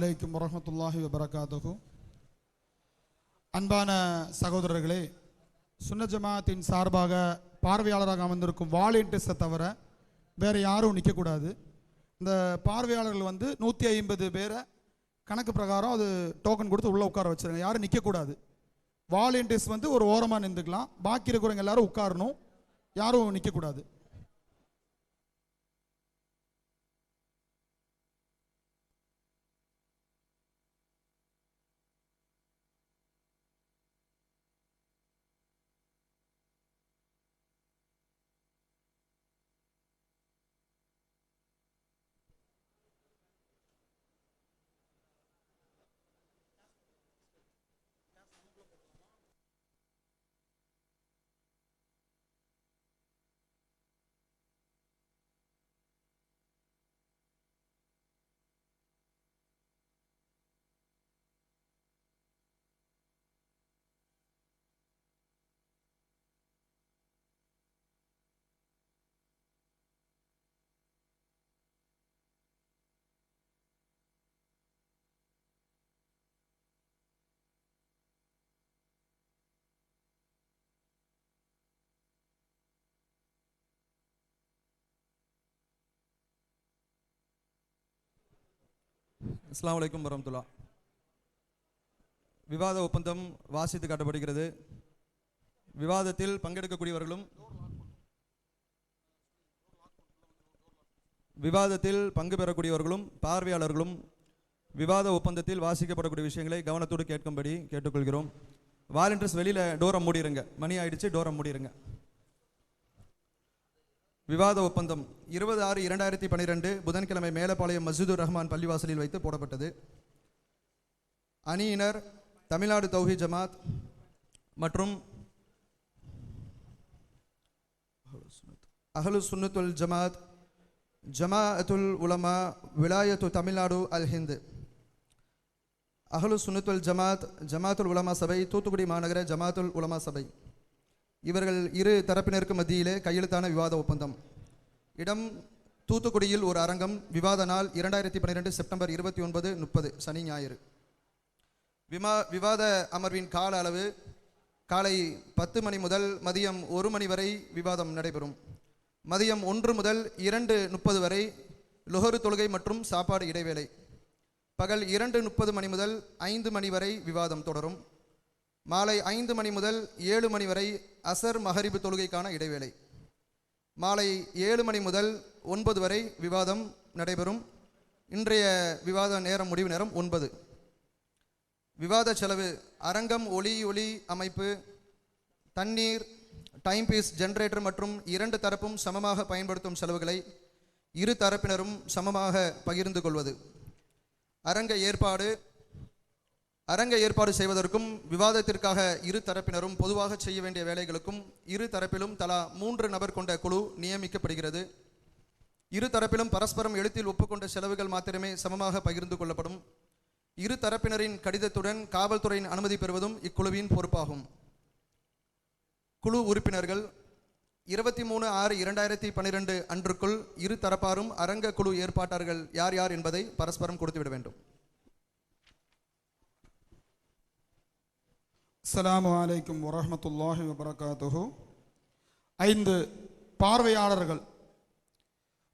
அலைக்கும் வரஹ்மத்துல்லாஹி வபரகாத்துஹு. அன்பான சகோதரர்களே, சுன்னத் ஜமாத்தின் சார்பாக பார்வையாளராக அமர்ந்திருக்கும் வாலண்டியர்ஸை தவிர வேறு யாரும் நிற்கக்கூடாது. இந்த பார்வையாளர்கள் 150 பேரை கணக்கு பிரகாரம் அது டோக்கன் கொடுத்து உள்ளே உட்கார வச்சுருங்க. யாரும் நிற்கக்கூடாது. வாலண்டியர்ஸ் ஒரு ஓரமாக நின்றுக்கலாம். பாக்கி இருக்கிறவங்க எல்லாரும் உட்காரணும், யாரும் நிற்கக்கூடாது. அஸ்ஸலாமு அலைக்கும் வரஹ்மத்துல்லாஹ். விவாத ஒப்பந்தம் வாசித்து காட்டப்படுகிறது. விவாதத்தில் பங்கெடுக்கக்கூடியவர்களும் விவாதத்தில் பங்கு பெறக்கூடியவர்களும் பார்வையாளர்களும் விவாத ஒப்பந்தத்தில் வாசிக்கப்படக்கூடிய விஷயங்களை கவனத்தோடு கேட்கும்படி கேட்டுக்கொள்கிறோம். வாலண்டியர்ஸ் வெளியில் டோரை மூடிடுங்க. மணி ஆயிடுச்சு, டோரை மூடிடுங்க. விவாத ஒப்பந்தம் 20/6/2012 புதன்கிழமை மேலப்பாளையம் மஸ்ஜிதுர் ரஹ்மான் பள்ளிவாசலில் வைத்து போடப்பட்டது. அணியினர் தமிழ்நாடு தௌஹீத் ஜமாத் மற்றும் அஹ்லு சுன்னத்துல் ஜமாத், ஜமாஅத்துல் உலமா விலாயத்து தமிழ்நாடு அல் ஹிந்த், அஹ்லு சுன்னத்துல் ஜமாத், ஜமாத்துல் உலமா சபை, தூத்துக்குடி மாநகர ஜமாத்துல் உலமா சபை, இவர்கள் இரு தரப்பினருக்கு மத்தியிலே கையெழுத்தான விவாத ஒப்பந்தம். இடம் தூத்துக்குடியில் ஒரு அரங்கம். விவாத நாள் 2012 செப்டம்பர் 29, 30 சனி ஞாயிறு. விவாத அமர்வின் கால அளவு காலை 10 மணி முதல் மதியம் 1 மணி வரை விவாதம் நடைபெறும். மதியம் 1 முதல் 2:30 வரை லுஹரு தொழுகை மற்றும் சாப்பாடு இடைவேளை. பகல் 2:30 மணி முதல் 5 மணி வரை விவாதம் தொடரும். மாலை 5 மணி முதல் 7 மணி வரை அசர் மகரிபு தொழுகைக்கான இடைவேளை. மாலை 7 மணி முதல் 9 வரை விவாதம் நடைபெறும். இன்றைய விவாத நேரம் முடிவு நேரம் 9. விவாத செலவு அரங்கம், ஒளி அமைப்பு, தண்ணீர், டைம் பீஸ், ஜெனரேட்டர் மற்றும் 2 தரப்பும் சமமாக பயன்படுத்தும் செலவுகளை இரு தரப்பினரும் சமமாக பகிர்ந்து கொள்வது. அரங்க ஏற்பாடு செய்வதற்கும் விவாதத்திற்காக இரு தரப்பினரும் பொதுவாக செய்ய வேண்டிய வேலைகளுக்கும் இரு தரப்பிலும் தலா 3 நபர் கொண்ட குழு நியமிக்கப்படுகிறது. இரு தரப்பிலும் பரஸ்பரம் எழுத்தில் ஒப்புக்கொண்ட செலவுகள் மாத்திரமே சமமாக பகிர்ந்து கொள்ளப்படும். இரு தரப்பினரின் கடிதத்துடன் காவல்துறையின் அனுமதி பெறுவதும் இக்குழுவின் பொறுப்பாகும். குழு உறுப்பினர்கள் 23/6/2012 அன்றுக்குள் இரு தரப்பாரும் அரங்க குழு ஏற்பாட்டாளர்கள் யார் யார் என்பதை பரஸ்பரம் கொடுத்துவிட வேண்டும். அஸ்ஸலாமு அலைக்கும் வரஹ்மத்துல்லாஹி வபரகாத்துஹு. 5 பார்வையாளர்கள்.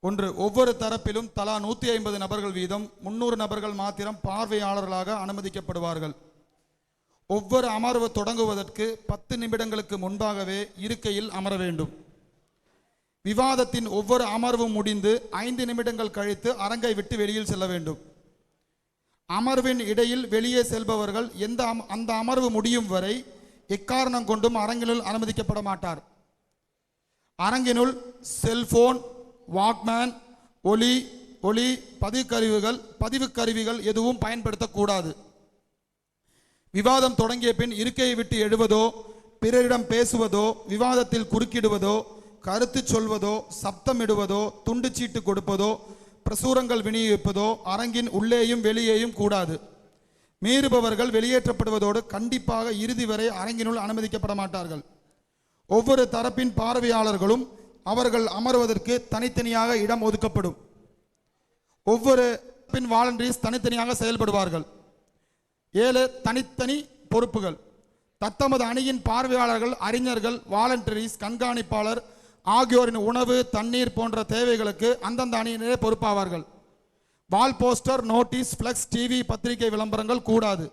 1. ஒவ்வொரு தரப்பிலும் தலா 150 நபர்கள் வீதம் 300 நபர்கள் மாத்திரம் பார்வையாளர்களாக அனுமதிக்கப்படுவார்கள். ஒவ்வொரு அமர்வு தொடங்குவதற்கு 10 நிமிடங்களுக்கு முன்பாகவே இருக்கையில் அமர வேண்டும். விவாதத்தின் ஒவ்வொரு அமர்வும் முடிந்து 5 நிமிடங்கள் கழித்து அரங்கை விட்டு வெளியில் செல்ல வேண்டும். அமர்வின் இடையில் வெளியே செல்பவர்கள் அந்த அமர்வு முடியும் வரை எக்காரணம் கொண்டும் அரங்கினுள் அனுமதிக்கப்பட மாட்டார். அரங்கினுள் செல்போன், வாக்மேன், ஒலி பதிவு கருவிகள் எதுவும் பயன்படுத்தக்கூடாது. விவாதம் தொடங்கிய பின் இருக்கையை விட்டு எழுவதோ, பிறரிடம் பேசுவதோ, விவாதத்தில் குறுக்கிடுவதோ, கருத்து சொல்வதோ, சப்தமிடுவதோ, துண்டு சீட்டு கொடுப்பதோ, பிரசுரங்கள் விநியோகிப்பதோ அரங்கின் உள்ளேயும் வெளியேயும் கூடாது. மீறுபவர்கள் வெளியேற்றப்படுவதோடு கண்டிப்பாக இறுதி வரை அரங்கினுள் அனுமதிக்கப்பட மாட்டார்கள். ஒவ்வொரு தரப்பின் பார்வையாளர்களும் அவர்கள் அமர்வதற்கு தனித்தனியாக இடம் ஒதுக்கப்படும். ஒவ்வொரு பின் வாலண்டரிஸ் தனித்தனியாக செயல்படுவார்கள். 7 தனித்தனி பொறுப்புகள். தத்தமது அணியின் பார்வையாளர்கள், அறிஞர்கள், வாலண்டரிஸ், கண்காணிப்பாளர் ஆகியோரின் உணவு, தண்ணீர் போன்ற தேவைகளுக்கு அந்தந்த அணியினரே பொறுப்பாவார்கள். Wall poster, notice, flex, TV, பத்திரிகை விளம்பரங்கள் கூடாது.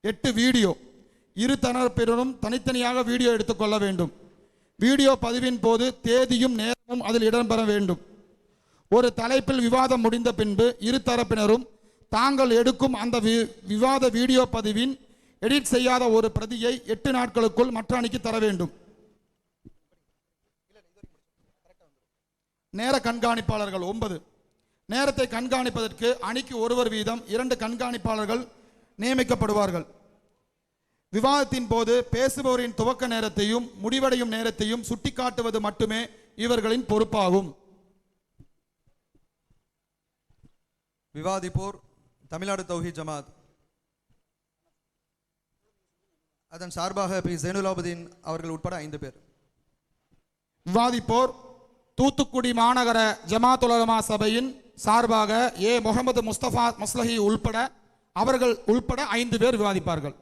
8 வீடியோ. இரு தரப்பினரும் தனித்தனியாக வீடியோ எடுத்துக்கொள்ள வேண்டும். வீடியோ பதிவின் போது தேதியும் நேரமும் அதில் இடம்பெற வேண்டும். ஒரு தலைப்பில் விவாதம் முடிந்த பின்பு இரு தரப்பினரும் தாங்கள் எடுக்கும் அந்த விவாத வீடியோ பதிவின் எடிட் செய்யாத ஒரு பிரதியை 8 நாட்களுக்குள் மற்ற அணிக்கு தர வேண்டும். நேர கண்காணிப்பாளர்கள் 9. நேரத்தை கண்காணிப்பதற்கு அணிக்கு ஒருவர் வீதம் 2 கண்காணிப்பாளர்கள் நியமிக்கப்படுவார்கள். விவாதத்தின் போது பேசுபவரின் துவக்க நேரத்தையும் முடிவடையும் நேரத்தையும் சுட்டிக்காட்டுவது மட்டுமே இவர்களின் பொறுப்பாகும். விவாதிப்போர் தமிழ்நாடு தௌஹீத் ஜமாத். அதன் சார்பாக பி ஜைனுலாபுதீன் அவர்கள் உட்பட 5 பேர். விவாதிப்போர் தூத்துக்குடி மாநகர ஜமாத் உலமா சபையின் சார்பாக ஏ முகமது முஸ்தபா மஸ்லஹி உள்பட அவர்கள் உள்பட 5 பேர் விவாதிப்பார்கள்.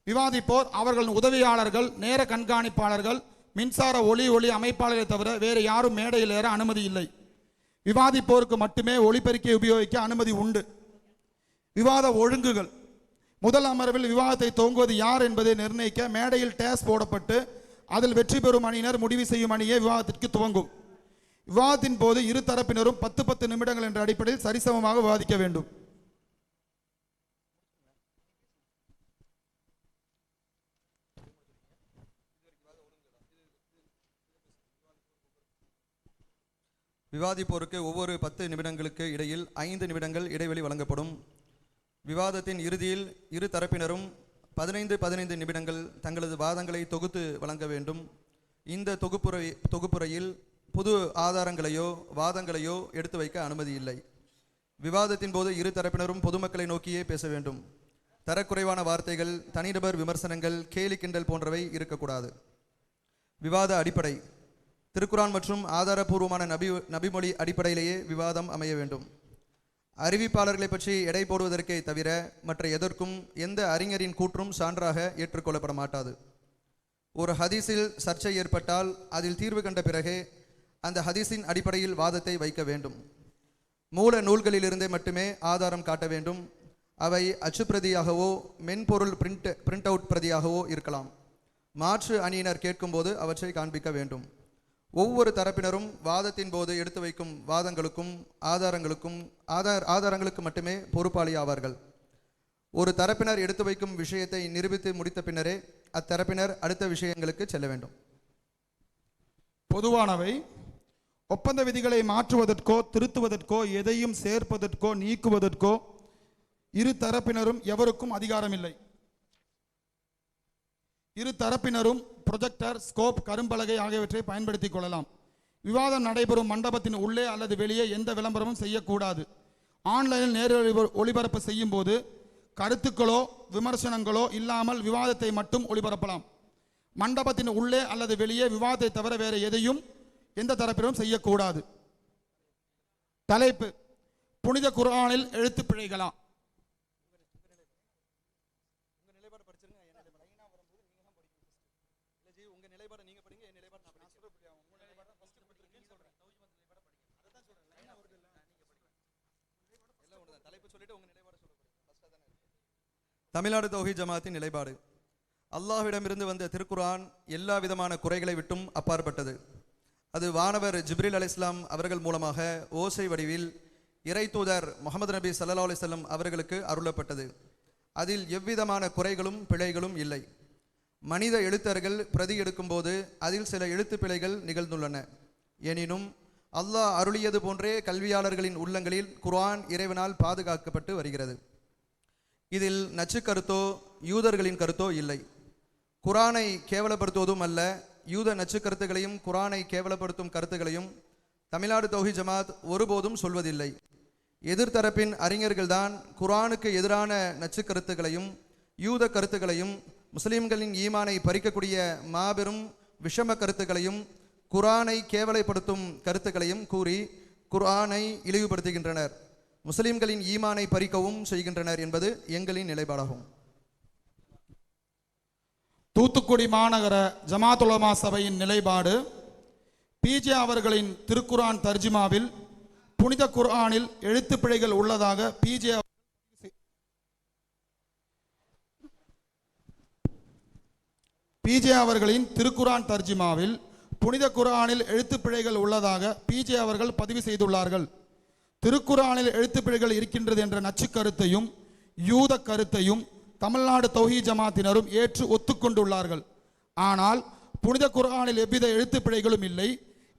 விவாதிப்போர் அவர்களின் உதவியாளர்கள், நேர கண்காணிப்பாளர்கள், மின்சார ஒளி அமைப்பாளர்களை தவிர வேறு யாரும் மேடையில் ஏற அனுமதி இல்லை. விவாதிப்போருக்கு மட்டுமே ஒளிபெருக்கியை உபயோகிக்க அனுமதி உண்டு. விவாத ஒழுங்குகள். முதல் அமர்வில் விவாதத்தை துவங்குவது யார் என்பதை நிர்ணயிக்க மேடையில் டேஸ் போடப்பட்டு அதில் வெற்றி பெறும் அணியினர் முடிவு செய்யும் அணியே விவாதத்திற்கு துவங்கும். விவாதத்தின் போது இரு தரப்பினரும் 10 நிமிடங்கள் என்ற அடிப்படையில் சரிசமமாக விவாதிக்க வேண்டும். விவாதிப்போருக்கு ஒவ்வொரு 10 நிமிடங்களுக்கு இடையில் 5 நிமிடங்கள் இடைவெளி வழங்கப்படும். விவாதத்தின் இறுதியில் இரு தரப்பினரும் 15 நிமிடங்கள் தங்களது வாதங்களை தொகுத்து வழங்க வேண்டும். இந்த தொகுப்புரையில் புது ஆதாரங்களையோ வாதங்களையோ எடுத்து வைக்க அனுமதி இல்லை. விவாதத்தின் போது இரு தரப்பினரும் பொதுமக்களை நோக்கியே பேச வேண்டும். தரக்குறைவான வார்த்தைகள், தனிநபர் விமர்சனங்கள், கேலி கிண்டல் போன்றவை இருக்கக்கூடாது. விவாத அடிப்படை. திருக்குரான் மற்றும் ஆதாரபூர்வமான நபிமொழி அடிப்படையிலேயே விவாதம் அமைய வேண்டும். அறிவிப்பாளர்களை பற்றி எடை போடுவதற்கே தவிர மற்ற எதற்கும் எந்த அறிஞரின் கூற்றும் சான்றாக ஏற்றுக்கொள்ளப்பட மாட்டாது. ஒரு ஹதீஸில் சர்ச்சை ஏற்பட்டால் அதில் தீர்வு கண்ட பிறகே அந்த ஹதீஸின் அடிப்படையில் வாதத்தை வைக்க வேண்டும். மூல நூல்களிலிருந்தே மட்டுமே ஆதாரம் காட்ட வேண்டும். அவை அச்சுப்பிரதியாகவோ மென்பொருள் பிரிண்ட் அவுட் பிரதியாகவோ இருக்கலாம். மாற்று அணியினர் கேட்கும்போது அவற்றை காண்பிக்க வேண்டும். ஒவ்வொரு தரப்பினரும் வாதத்தின் போது எடுத்து வைக்கும் வாதங்களுக்கும் ஆதாரங்களுக்கு மட்டுமே பொறுப்பாளி ஆவார்கள். ஒரு தரப்பினர் எடுத்து வைக்கும் விஷயத்தை நிரூபித்து முடித்த பின்னரே அத்தரப்பினர் அடுத்த விஷயங்களுக்கு செல்ல வேண்டும். பொதுவானவை. ஒப்பந்த விதிகளை மாற்றுவதற்கோ திருத்துவதற்கோ எதையும் சேர்ப்பதற்கோ நீக்குவதற்கோ இரு தரப்பினரும் எவருக்கும் அதிகாரம் இல்லை. இரு தரப்பினரும் ப்ரொஜெக்டர், ஸ்கோப், கரும்பலகை ஆகியவற்றை பயன்படுத்திக் கொள்ளலாம். விவாதம் நடைபெறும் மண்டபத்தின் உள்ளே அல்லது வெளியே எந்த விளம்பரமும் செய்யக்கூடாது. ஆன்லைனில் நேரடி ஒளிபரப்பு செய்யும் போது கருத்துக்களோ விமர்சனங்களோ இல்லாமல் விவாதத்தை மட்டும் ஒளிபரப்பலாம். மண்டபத்தின் உள்ளே அல்லது வெளியே விவாதத்தை தவிர வேறு எதையும் எந்த தரப்பினரும் செய்யக்கூடாது. தலைப்பு: புனித குர்ஆனில் எழுத்து பிழைகளா? தமிழ்நாடு தௌஹீத் ஜமாத்தின் நிலைப்பாடு. அல்லாஹ்விடமிருந்து வந்த திருக்குர்ஆன் எல்லா விதமான குறைகளை விட்டும் அப்பாற்பட்டது. அது வானவர் ஜிப்ரீல் அலைஹிஸ்ஸலாம் அவர்கள் மூலமாக ஓசை வடிவில் இறை தூதர் முஹம்மது நபி ஸல்லல்லாஹு அலைஹி வஸல்லம் அவர்களுக்கு அருளப்பட்டது. அதில் எவ்விதமான குறைகளும் பிழைகளும் இல்லை. மனித எழுத்தர்கள் பிரதி எடுக்கும்போது அதில் சில எழுத்து பிழைகள் நிகழ்ந்துள்ளன. எனினும் அல்லாஹ் அருளியது போன்றே கல்வியாளர்களின் உள்ளங்களில் குர்ஆன் இறைவனால் பாதுகாக்கப்பட்டு வருகிறது. இதில் நச்சு கருத்தோ யூதர்களின் கருத்தோ இல்லை. குர்ஆனை கேவலப்படுத்துவதும் அல்ல. யூத நச்சு கருத்துகளையும் குர்ஆனை கேவலப்படுத்தும் கருத்துகளையும் தமிழ்நாடு தௌஹீத் ஜமாத் ஒருபோதும் சொல்வதில்லை. எதிர்த்தரப்பின் அறிஞர்கள்தான் குர்ஆனுக்கு எதிரான நச்சு கருத்துகளையும் யூத கருத்துகளையும் முஸ்லிம்களின் ஈமானை பறிக்கக்கூடிய மாபெரும் விஷம கருத்துகளையும் குர்ஆனை கேவலப்படுத்தும் கருத்துக்களையும் கூறி குர்ஆனை இழிவுபடுத்துகின்றனர், முஸ்லிம்களின் ஈமானை பறிக்கவும் செய்கின்றனர் என்பது எங்களின் நிலைப்பாடாகும். தூத்துக்குடி மாநகர ஜமாத் உலமா சபையின் நிலைப்பாடு, பிஜே அவர்களின் திருக்குர்ஆன் தர்ஜுமாவில் புனித குர்ஆனில் எழுத்துப்பிழைகள் உள்ளதாக பிஜே அவர்களின் திருக்குர்ஆன் தர்ஜுமாவில் புனித குர்ஆனில் எழுத்துப்பிழைகள் உள்ளதாக பிஜே அவர்கள் பதிவு செய்துள்ளார்கள். திருக்குர்ஆனில் எழுத்துப்பிழைகள் இருக்கின்றது என்ற நச்சு கருத்தையும் யூத கருத்தையும் தமிழ்நாடு தௌஹீத் ஜமாத்தினரும் ஏற்று ஒத்துக்கொண்டுள்ளார்கள். ஆனால் புனித குர்ஆனில் எவ்வித எழுத்துப்பிழைகளும் இல்லை.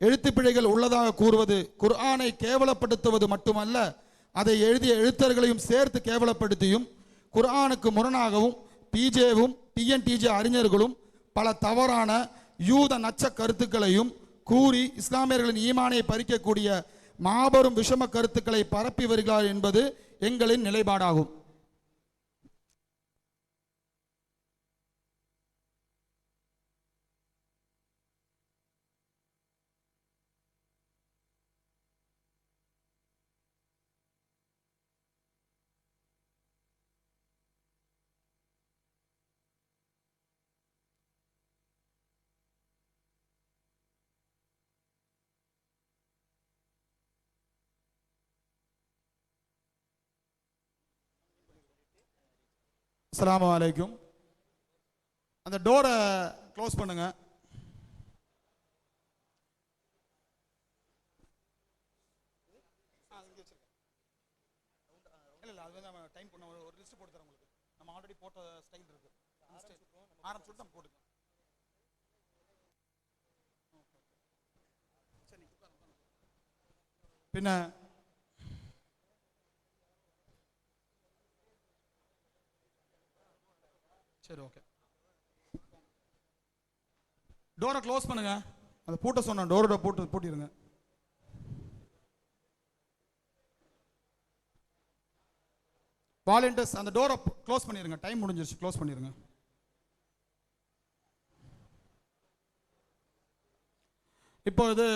எழுத்துப்பிழைகள் உள்ளதாக கூறுவது குர்ஆனை கேவலப்படுத்துவது மட்டுமல்ல, அதை எழுதிய எழுத்தர்களையும் சேர்த்து கேவலப்படுத்தியும் குர்ஆனுக்கு முரணாகவும் பிஜேவும் டிஎன்டிஜே அறிஞர்களும் பல தவறான யூத நச்ச கருத்துக்களையும் கூறி இஸ்லாமியர்களின் ஈமானை பறிக்கக்கூடிய மாபெரும் விஷம கருத்துக்களை பரப்பி வருகிறார் என்பது எங்களின் நிலைப்பாடாகும். அஸ்ஸலாமு அலைக்கும். அந்த டோரை க்ளோஸ் பண்ணுங்க. இல்லை அது வந்து நம்ம டைம் பண்ண ஒரு லிஸ்ட் போட்டு தரோம் உங்களுக்கு. நம்ம ஆல்ரெடி போட்ட ஸ்டைல் இருக்கு. ஆரம்பிச்சுட்டு நம்ம போட்டுக்கலாம். பின்ன சரி ஓகே, டோரை க்ளோஸ் பண்ணுங்க. அதை பூட்ட சொன்ன டோரோட பூட்டிடுங்க. வாலண்டியர்ஸ் அந்த டோரை க்ளோஸ் பண்ணிடுங்க. டைம் முடிஞ்சிருச்சு, க்ளோஸ் பண்ணிடுங்க. இப்பொழுது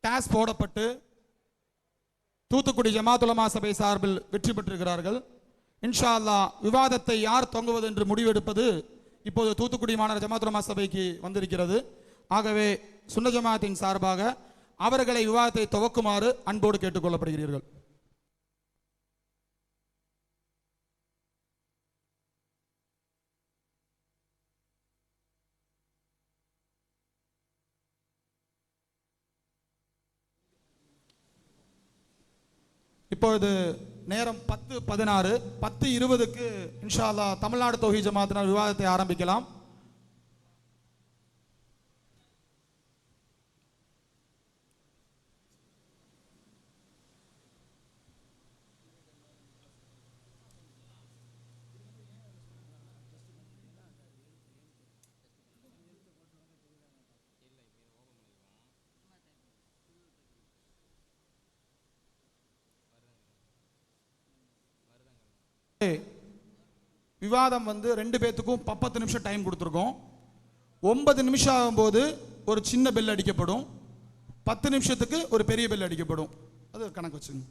டாஸ் போடப்பட்டு தூத்துக்குடி ஜமாத் உலமா சபை சார்பில் வெற்றி பெற்றிருக்கிறார்கள். இன்ஷா அல்லாஹ் விவாதத்தை யார் தொங்குவது என்று முடிவெடுப்பது இப்போது தூத்துக்குடி மாநகர ஜமாத் உலமா சபைக்கு வந்திருக்கிறது. ஆகவே சுன்ன ஜமாத்தின் சார்பாக அவர்களை விவாதத்தை துவக்குமாறு அன்போடு கேட்டுக்கொள்ளப்படுகிறீர்கள். இப்பொழுது நேரம் 10:16, 10:20க்கு இன்ஷா அல்லாஹ் தமிழ்நாடு தௌஹீத் ஜமாத்தினர் விவாதத்தை ஆரம்பிக்கலாம். விவாதம் வந்து 2 பேத்துக்கும் 10 நிமிஷம் டைம் கொடுத்துருக்கோம். 9 நிமிஷம் ஆகும்போது ஒரு சின்ன பெல் அடிக்கப்படும், 10 நிமிஷத்துக்கு ஒரு பெரிய பெல் அடிக்கப்படும். அது கணக்கு வச்சுங்க.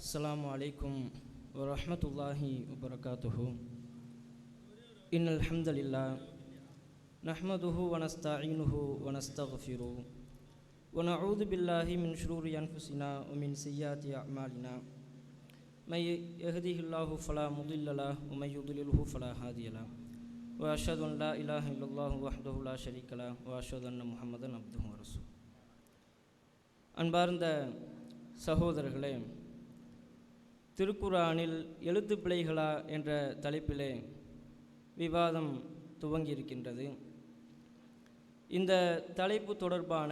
السلام عليكم ورحمة الله وبركاته. إن الحمد لله نحمده ونستعينه ونستغفره ونعوذ بالله من شرور أنفسنا ومن سيئات أعمالنا. من يهده الله فلا مضل له ومن يضلله فلا هادي له. وأشهد أن لا إله إلا الله وحده لا شريك له وأشهد أن محمدا عبده ورسوله. அன்பார்ந்த சகோதரர்களே, திருக்குரானில் எழுத்து பிழைகளா என்ற தலைப்பிலே விவாதம் துவங்கியிருக்கின்றது. இந்த தலைப்பு தொடர்பான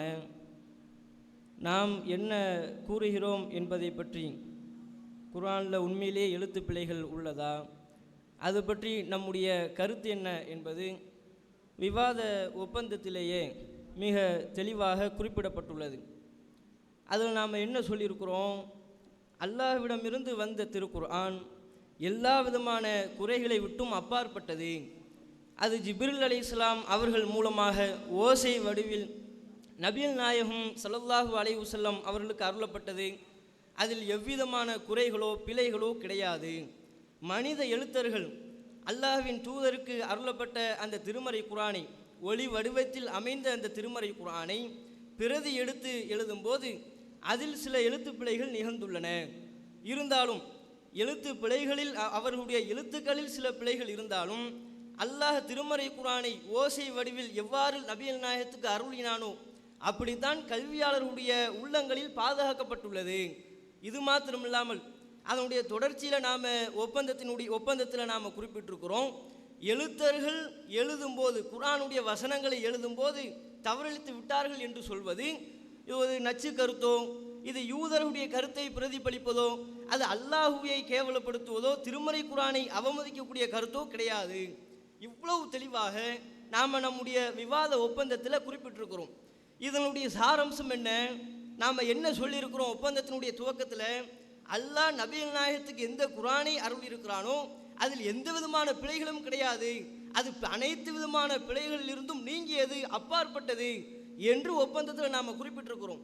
நாம் என்ன கூறுகிறோம் என்பதை பற்றி, குர்ஆனில் உண்மையிலே எழுத்து பிழைகள் உள்ளதா, அது பற்றி நம்முடைய கருத்து என்ன என்பது விவாத ஒப்பந்தத்திலேயே மிக தெளிவாக குறிப்பிடப்பட்டுள்ளது. அதில் நாம் என்ன சொல்லியிருக்கிறோம்? அல்லாஹ்விடமிருந்து வந்த திருக்குர்ஆன் எல்லா விதமான குறைகளை விட்டும் அப்பாற்பட்டது. அது ஜிப்ரீல் அலைஹிஸ்ஸலாம் அவர்கள் மூலமாக ஓசை வடிவில் நபிகள் நாயகம் ஸல்லல்லாஹு அலைஹி வஸல்லம் அவர்களுக்கு அருளப்பட்டது. அதில் எவ்விதமான குறைகளோ பிழைகளோ கிடையாது. மனித எழுத்தர்கள் அல்லாஹ்வின் தூதருக்கு அருளப்பட்ட அந்த திருமறை குர்ஆனை, ஒளி வடிவத்தில் அமைந்த அந்த திருமறை குர்ஆனை பிரதி எடுத்து எழுதும்போது அதில் சில எழுத்து பிழைகள் நிகழ்ந்துள்ளன. இருந்தாலும் எழுத்து பிழைகளில், அவர்களுடைய எழுத்துக்களில் சில பிழைகள் இருந்தாலும், அல்லாஹ் திருமறை குர்ஆனை ஓசை வடிவில் எவ்வாறு நபிகள் நாயகத்துக்கு அருளினானோ அப்படித்தான் கல்வியாளர்களுடைய உள்ளங்களில் பாதுகாக்கப்பட்டுள்ளது. இது மாத்திரமில்லாமல் அதனுடைய தொடர்ச்சியில் நாம் ஒப்பந்தத்தில் நாம் குறிப்பிட்டிருக்கிறோம், எழுத்தர்கள் எழுதும்போது, குர்ஆனுடைய வசனங்களை எழுதும்போது தவறளித்து விட்டார்கள் என்று சொல்வது இது நச்சு கருத்தோ, இது யூதர்களுடைய கருத்தை பிரதிபலிப்பதோ, அது அல்லாஹுவை கேவலப்படுத்துவதோ, திருமறை குர்ஆனை அவமதிக்கக்கூடிய கருத்தோ கிடையாது. இவ்வளவு தெளிவாக நாம் நம்முடைய விவாத ஒப்பந்தத்தில் குறிப்பிட்டிருக்கிறோம். இதனுடைய சாராம்சம் என்ன? நாம் என்ன சொல்லியிருக்கிறோம்? ஒப்பந்தத்தினுடைய துவக்கத்தில் அல்லாஹ் நபிகள் நாயகத்துக்கு எந்த குர்ஆனை அருளியிருக்கிறானோ அதில் எந்த விதமான பிழைகளும் கிடையாது, அது அனைத்து விதமான பிழைகளிலிருந்தும் நீங்கியது, அப்பாற்பட்டது என்று ஒப்பந்தத்தில் நாம் குறிப்பிட்டிருக்கிறோம்.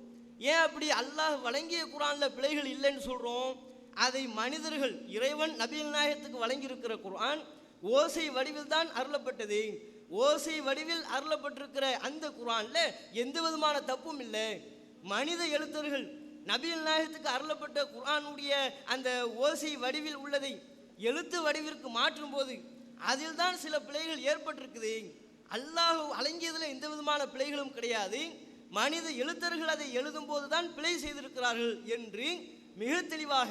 ஏன் அப்படி அல்லாஹ் வழங்கிய குர்ஆனில் பிழைகள் இல்லைன்னு சொல்கிறோம்? அதை மனிதர்கள், இறைவன் நபிகள் நாயகத்துக்கு வழங்கியிருக்கிற குர்ஆன் ஓசை வடிவில் தான் அருளப்பட்டது. ஓசை வடிவில் அருளப்பட்டிருக்கிற அந்த குர்ஆனில் எந்த விதமான தப்பும் இல்லை. மனித எழுத்தர்கள் நபிகள் நாயகத்துக்கு அருளப்பட்ட குர்ஆனுடைய அந்த ஓசை வடிவில் உள்ளதை எழுத்து வடிவிற்கு மாற்றும் போது அதில் தான் சில பிழைகள் ஏற்பட்டிருக்குது. அல்லாஹ் வழங்கியதில் எந்த விதமான பிழைகளும் கிடையாது, மனித எழுத்தர்கள் அதை எழுதும் போது தான் பிழை செய்திருக்கிறார்கள் என்று மிக தெளிவாக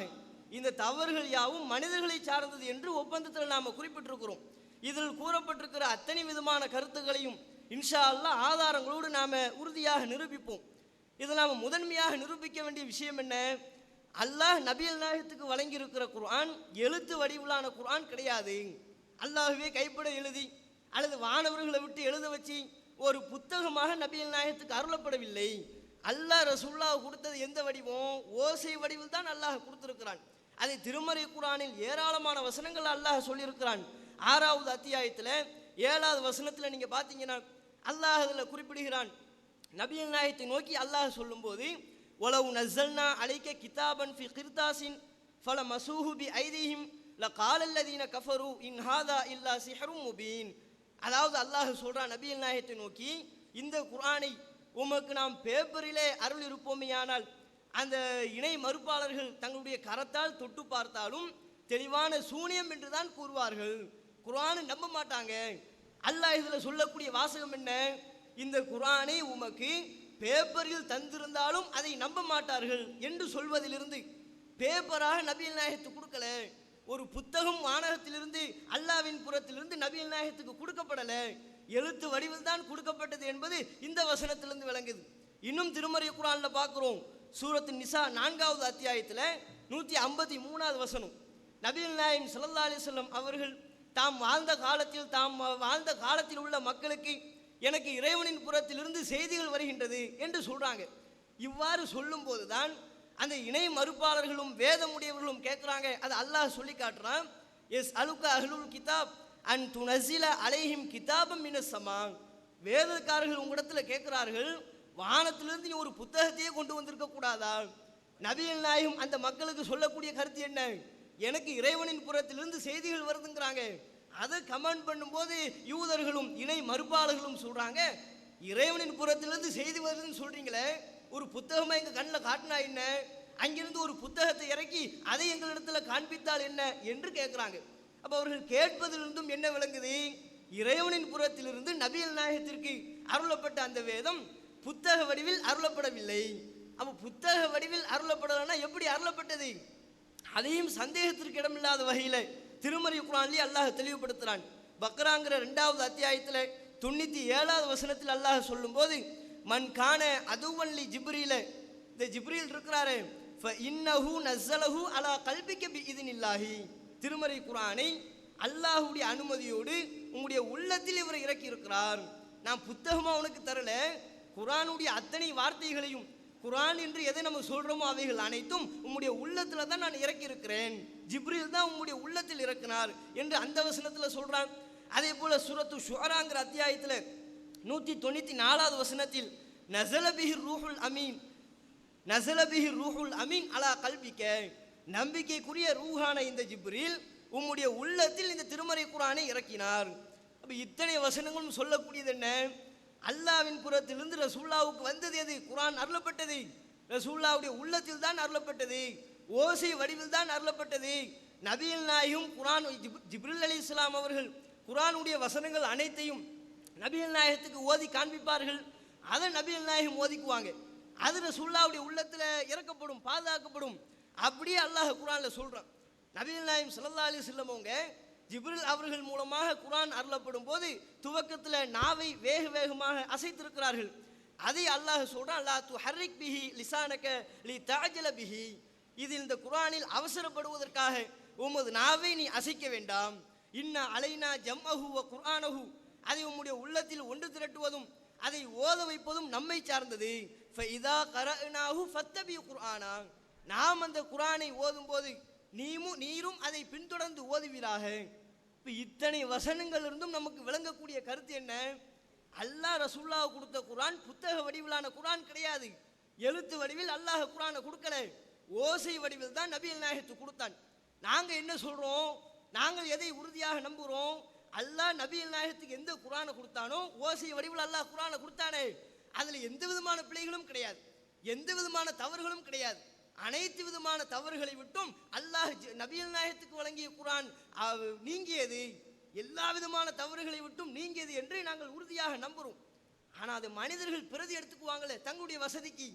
இந்த தவறுகள் யாவும் மனிதர்களை சார்ந்தது என்று ஒப்பந்தத்தில் நாம் குறிப்பிட்டிருக்கிறோம். இதில் கூறப்பட்டிருக்கிற அத்தனை விதமான கருத்துக்களையும் இன்ஷா அல்லாஹ் ஆதாரங்களோடு நாம் உறுதியாக நிரூபிப்போம். இதில் நாம் முதன்மையாக நிரூபிக்க வேண்டிய விஷயம் என்ன? அல்லாஹ் நபிகள் நாயகத்துக்கு வழங்கியிருக்கிற குர்ஆன் எழுத்து வடிவிலான குர்ஆன் கிடையாது. அல்லாஹ்வே கைப்பட எழுதி அல்லது வானவர்களை விட்டு எழுத வச்சு ஒரு புத்தகமாக நபிகள் நாயகத்துக்கு அருளப்படவில்லை. அல்லாஹ் ரசூலுல்லாஹ் கொடுத்தது எந்த வடிவம்? ஓசை வடிவில் தான் அல்லாஹ் கொடுத்திருக்கிறான். அதை திருமறை குர்ஆனில் ஏராளமான வசனங்கள் அல்லாஹ் சொல்லியிருக்கிறான். 6வது அத்தியாயத்தில் 7வது வசனத்தில் நீங்கள் பார்த்தீங்கன்னா அல்லாஹ் அதில் குறிப்பிடுகிறான். நபிகள் நாயகத்தை நோக்கி அல்லாஹ் சொல்லும்போது, ஒலவு நஸ்ஸல்னா அலைக்க கிதாபன் ஃபி கிர்தாசின் ஃபல மசூஹு பி ஐதீஹிம் லகாலல்லதீன கஃபரு இன் ஹாதா இல்லா சிஹ்ரும் முபீன். அதாவது அல்லாஹ் சொல்கிறான் நபிகள் நாயகத்தை நோக்கி, இந்த குர்ஆனை உமக்கு நாம் பேப்பரிலே அருள் இருப்போமேயானால் அந்த இணை மறுப்பாளர்கள் தங்களுடைய கரத்தால் தொட்டு பார்த்தாலும் தெளிவான சூனியம் என்று தான் கூறுவார்கள், குர்ஆனை நம்ப மாட்டாங்க. அல்லாஹ் இதில் சொல்லக்கூடிய வாசகம் என்ன? இந்த குர்ஆனை உமக்கு பேப்பரில் தந்திருந்தாலும் அதை நம்ப மாட்டார்கள் என்று சொல்வதிலிருந்து, பேப்பராக நபிகள் நாயகத்துக்கு கொடுக்கல, ஒரு புத்தகம் வானகத்திலிருந்து அல்லாவின் புறத்திலிருந்து நபிகள் நாயகத்துக்கு கொடுக்கப்படலை, எழுத்து வடிவில் தான் கொடுக்கப்பட்டது என்பது இந்த வசனத்திலிருந்து விளங்குது. இன்னும் திருமறை குர்ஆனில் பார்க்குறோம், சூரத்து நிசா 4வது அத்தியாயத்தில் 153வது வசனம், நபிகள் நாயகம் ஸல்லல்லாஹு அலைஹி வஸல்லம் அவர்கள் தாம் வாழ்ந்த காலத்தில் உள்ள மக்களுக்கு எனக்கு இறைவனின் புறத்திலிருந்து செய்திகள் வருகின்றது என்று சொல்கிறாங்க. இவ்வாறு சொல்லும்போது தான் அந்த இணை மறுப்பாளர்களும் வேதமுடையவர்களும் கேட்குறாங்க. அது அல்லாஹ் சொல்லி காட்டுறான், எஸ் அலுக்க அஹ்லுல் கிதாப் அன் துனஸில அலைஹிம் கிதாபம் மினஸ் ஸமா. வேதக்காரர்கள் உங்களிடத்தில் கேட்குறார்கள், வானத்திலிருந்து நீ ஒரு புத்தகத்தையே கொண்டு வந்திருக்க கூடாதா? நபிகள் நாயகம் அந்த மக்களுக்கு சொல்லக்கூடிய கருத்து என்ன? எனக்கு இறைவனின் புறத்திலிருந்து செய்திகள் வருதுங்கிறாங்க. அதை கமெண்ட் பண்ணும்போது யூதர்களும் இணை மறுப்பாளர்களும் சொல்றாங்க, இறைவனின் புறத்திலிருந்து செய்தி வருதுன்னு சொல்றீங்களே, ஒரு புத்தகமா எங்க கண்ணில் காட்டினா என்ன, அங்கிருந்து ஒரு புத்தகத்தை இறக்கி அதை எங்களிடத்துல காண்பித்தால் என்ன என்று கேட்கிறாங்க. அப்ப அவர்கள் கேட்பதிலிருந்தும் என்ன விளங்குது? இறைவனின் புறத்திலிருந்து நபிகள் நாயகத்திற்கு அருளப்பட்ட அந்த வேதம் புத்தக வடிவில் அருளப்படவில்லை. அப்ப புத்தக வடிவில் அருளப்படலைன்னா எப்படி அருளப்பட்டது? அதையும் சந்தேகத்திற்கு இடமில்லாத வகையில திருமறை குர்ஆன்லயே அல்லாஹ் தெளிவுபடுத்துறான். பக்ராங்கிற 2வது அத்தியாயத்துல 97வது வசனத்தில் அல்லாஹ் சொல்லும்போது, மன் கான அதுவல்லி ஜிப்ரீல, இந்த ஜிப்ரீல் இருக்கிறாரே, இன்னஹு நஸ்ஸலஹு அலா கல்பிக்க பிஇذنில்லாஹி, திருமறை குர்ஆனை அல்லாஹ்வுடைய அனுமதியோடு உங்களுடைய உள்ளத்தில் இவர் இறக்கி இருக்கிறார். நான் புத்தகமா உனக்கு தரல, குர்ஆனுடைய அத்தனை வார்த்தைகளையும், குர்ஆன் என்று எதை நம்ம சொல்றோமோ அவைகள் அனைத்தும் உம்முடைய உள்ளத்துல தான் நான் இறக்கி இருக்கிறேன், ஜிப்ரீல் தான் உம்முடைய உள்ளத்தில் இறக்கினார் என்று அந்த வசனத்துல சொல்றான். அதே போல சூரத்து ஷுஆராங்கிற அத்தியாயத்துல 194வது வசனத்தில் நஸல பிஹி ரூஹுல் அமீன், நஸல பிஹி ரூஹுல் அமீன் அலா கல்பிக்க, நம்பிக்கைக்குரிய ரூஹான இந்த ஜிப்ரீல் உம்முடைய உள்ளத்தில் இந்த திருமறை குர்ஆனை இறக்கினார். அப்ப இத்தனை வசனங்களும் சொல்லக்கூடியது என்ன? அல்லாஹ்வின் புறத்திலிருந்து ரசூலுல்லாஹ்வுக்கு வந்தது எது? குர்ஆன் அருளப்பட்டது. ரசூலுல்லாஹ்வுடைய உள்ளத்தில் தான் அருளப்பட்டது, ஓசை வடிவில் தான் அருளப்பட்டது. நபிகள் நாயகம் குர்ஆன், ஜிப்ரீல் அலைஹிஸ்ஸலாம் அவர்கள் குர்ஆனுடைய வசனங்கள் அனைத்தையும் நபிகள் நாயகத்துக்கு ஓதி காண்பிப்பார்கள். அதை நபிகள் நாயகம் ஓதிக்குவாங்க. அது ரசூலுல்லாஹ்வுடைய உள்ளத்துல இறக்கப்படும், பாதுகாக்கப்படும். அப்படியே அல்லாஹ் குர்ஆன்ல சொல்றான். நபிகள் நாயகம் ஸல்லல்லாஹு அலைஹி வஸல்லம் அவங்க ஜிப்ரீல் அவர்கள் மூலமாக குர்ஆன் அருளப்படும் போது துவக்கத்தில் நாவை வேக வேகமாக அசைத்திருக்கிறார்கள். அதை அல்லாஹ் சொல்றான், லா துஹர்ரிக் பிஹி லிசானக லி தஅஜல பிஹி, இது இந்த குர்ஆனில் அவசரப்படுவதற்காக உமது நாவை நீ அசைக்க வேண்டாம். இன்ன அலைனா ஜம்அஹு வ குர்ஆனஹு, அதை உம்முடைய உள்ளத்தில் ஒன்று திரட்டுவதும் அதை ஓத வைப்பதும் நம்மை சார்ந்தது. ஃபஇதா கரஅனாஹு ஃபத்தபி குர்ஆனா, நாம் அந்த குர்ஆனை ஓதும்போது நீரும் அதை பின்தொடர்ந்து ஓதுவீராக. இப்போ இத்தனை வசனங்கள் இருந்தும் நமக்கு விளங்கக்கூடிய கருத்து என்ன? அல்லாஹ் ரசூலுல்லாஹ் கொடுத்த குர்ஆன் புத்தக வடிவிலான குர்ஆன் கிடையாது. எழுத்து வடிவில் அல்லாஹ் குர்ஆனை கொடுக்கல, ஓசை வடிவில் தான் நபிகள் நாயகத்துக்கு கொடுத்தான். நாங்க என்ன சொல்றோம்? நாங்கள் எதை உறுதியாக நம்புகிறோம்? அல்லாஹ் நபிகள் நாயகத்துக்கு எந்த குர்ஆனை கொடுத்தானோ ஓசை வடிவில் அல்லாஹ் குர்ஆனை கொடுத்தானே, அதுல எந்த விதமான பிழைகளும் கிடையாது, எந்த விதமான தவறுகளும் கிடையாது. அனைத்து விதமான தவறுகளை விட்டும் அல்லாஹ் நபிகள் நாயகத்துக்கு வழங்கிய குர்ஆன் நீங்கியது, எல்லா விதமான தவறுகளை விட்டும் நீங்கியது என்று நாங்கள் உறுதியாக நம்புறோம். ஆனா அது மனிதர்கள் பிரதி எடுத்துக்குவாங்களே தங்களுடைய வசதிக்கு,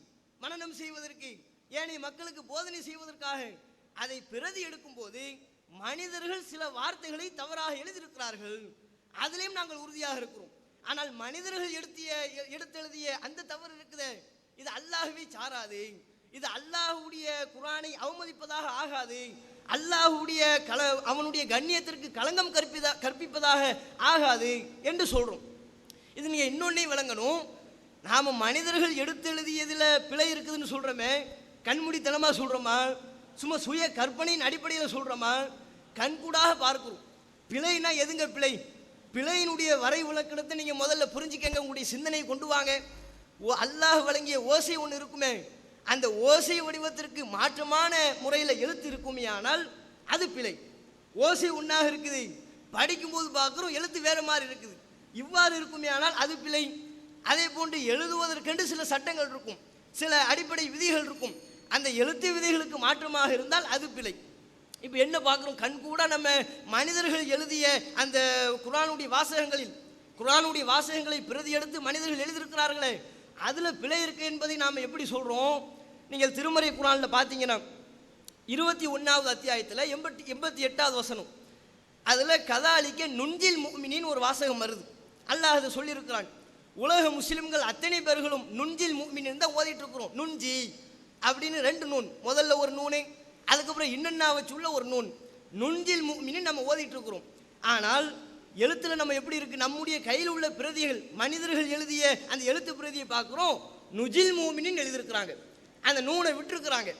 மனனம் செய்வதற்கு, ஏனைய மக்களுக்கு போதனை செய்வதற்காக. அதை பிரதி எடுக்கும் போது மனிதர்கள் சில வார்த்தைகளை தவறாக எழுதியிருக்கிறார்கள், அதிலையும் நாங்கள் உறுதியாக இருக்கிறோம். ஆனால் மனிதர்கள் எடுத்தெழுதிய அந்த தவறு இருக்குதே, இது அல்லாஹ்வை சாராது, இது அல்லாஹ்வுடைய குர்ஆனை அவமதிப்பதாக ஆகாது, அல்லாஹ்வுடைய அவனுடைய கண்ணியத்திற்கு களங்கம் கற்பிப்பதாக ஆகாது என்று சொல்றோம். இது நீங்க இன்னொன்னே விளங்கணும். நாம மனிதர்கள் எடுத்தெழுதியதுல பிழை இருக்குதுன்னு சொல்றோமே, கண்மூடித்தனமா சொல்றோமா, சும்மா சுய கற்பனையின் அடிப்படையில் சொல்றோமா? கண்கூடாக பார்க்கிறோம். பிழைனா எதுங்க பிழை? பிழையினுடைய வரை விளக்கணத்தை நீங்க முதல்ல புரிஞ்சுக்கங்க, உங்களுடைய சிந்தனையை கொண்டு வாங்க. அல்லாஹ் வழங்கிய ஓசை ஒன்று இருக்குமே, அந்த ஓசை வடிவத்திற்கு மாற்றமான முறையில் எழுத்து இருக்குமே, ஆனால் அது பிழை. ஓசை ஒன்றாக இருக்குது, படிக்கும்போது பார்க்குறோம் எழுத்து வேறு மாதிரி இருக்குது, இவ்வாறு இருக்குமே ஆனால் அது பிழை. அதே போன்று எழுதுவதற்கென்று சில சட்டங்கள் இருக்கும், சில அடிப்படை விதிகள் இருக்கும், அந்த எழுத்து விதிகளுக்கு மாற்றமாக இருந்தால் அது பிழை. இப்போ என்ன பார்க்குறோம்? கண்கூட நம்ம மனிதர்கள் எழுதிய அந்த குர்ஆனுடைய வாசகங்களை பிரதி எடுத்து மனிதர்கள் எழுதியிருக்கிறார்களே, அதில் பிழை இருக்கு என்பதை நாம் எப்படி சொல்கிறோம்? நீங்கள் திருமறை குர்ஆனில் பார்த்தீங்கன்னா 21வது அத்தியாயத்தில் 88வது வசனம், அதில் கதாலிக்க நுஞ்சில் முஃமினின் ஒரு வாசகம் வருது. அல்லாஹ் அதை சொல்லியிருக்கிறான். உலக முஸ்லிம்கள் அத்தனை பேர்களும் நுஞ்சில் முஃமினின் தான் ஓதிட்டு இருக்கிறோம். நுஞ்சி அப்படின்னு 2 நூன், முதல்ல ஒரு நூனு, அதுக்கப்புறம் இன்னன்னா வச்சுள்ள ஒரு நூன், நுஞ்சில் முஃமினின் நம்ம ஓதிட்டு இருக்கிறோம். ஆனால் எழுத்துல நம்ம எப்படி இருக்கு? நம்முடைய கையில் உள்ள பிரதிகள், மனிதர்கள் எழுதிய அந்த எழுத்து பிரதியை பார்க்குறோம், நுஜில் முஃமினின் எழுதியிருக்கிறாங்க, அந்த நூனை விட்டுருக்குறாங்க.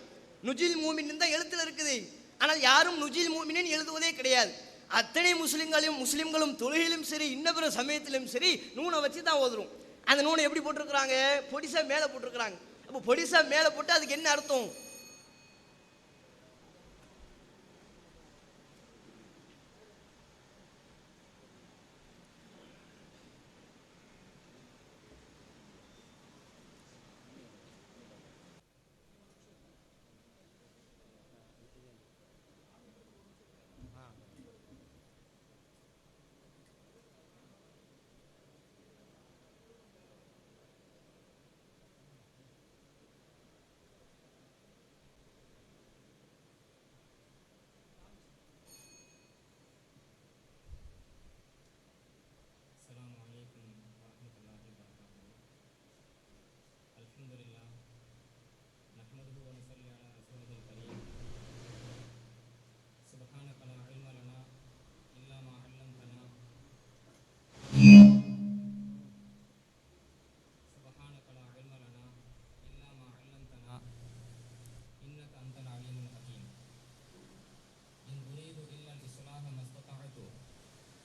நுஜில் முஃமினின் தான் எழுத்துல இருக்குது, ஆனால் யாரும் நுஜில் முஃமினின் எழுதுவதே கிடையாது. அத்தனை முஸ்லிம்களும் தொழுகையிலும் சரி, இன்னபிற சமயத்திலும் சரி நூனை வச்சு தான் ஓதுறோம். அந்த நூனை எப்படி போட்டிருக்கிறாங்க? பொடிசா மேலே போட்டிருக்கிறாங்க. அப்போ பொடிசா மேலே போட்டு அதுக்கு என்ன அர்த்தம்?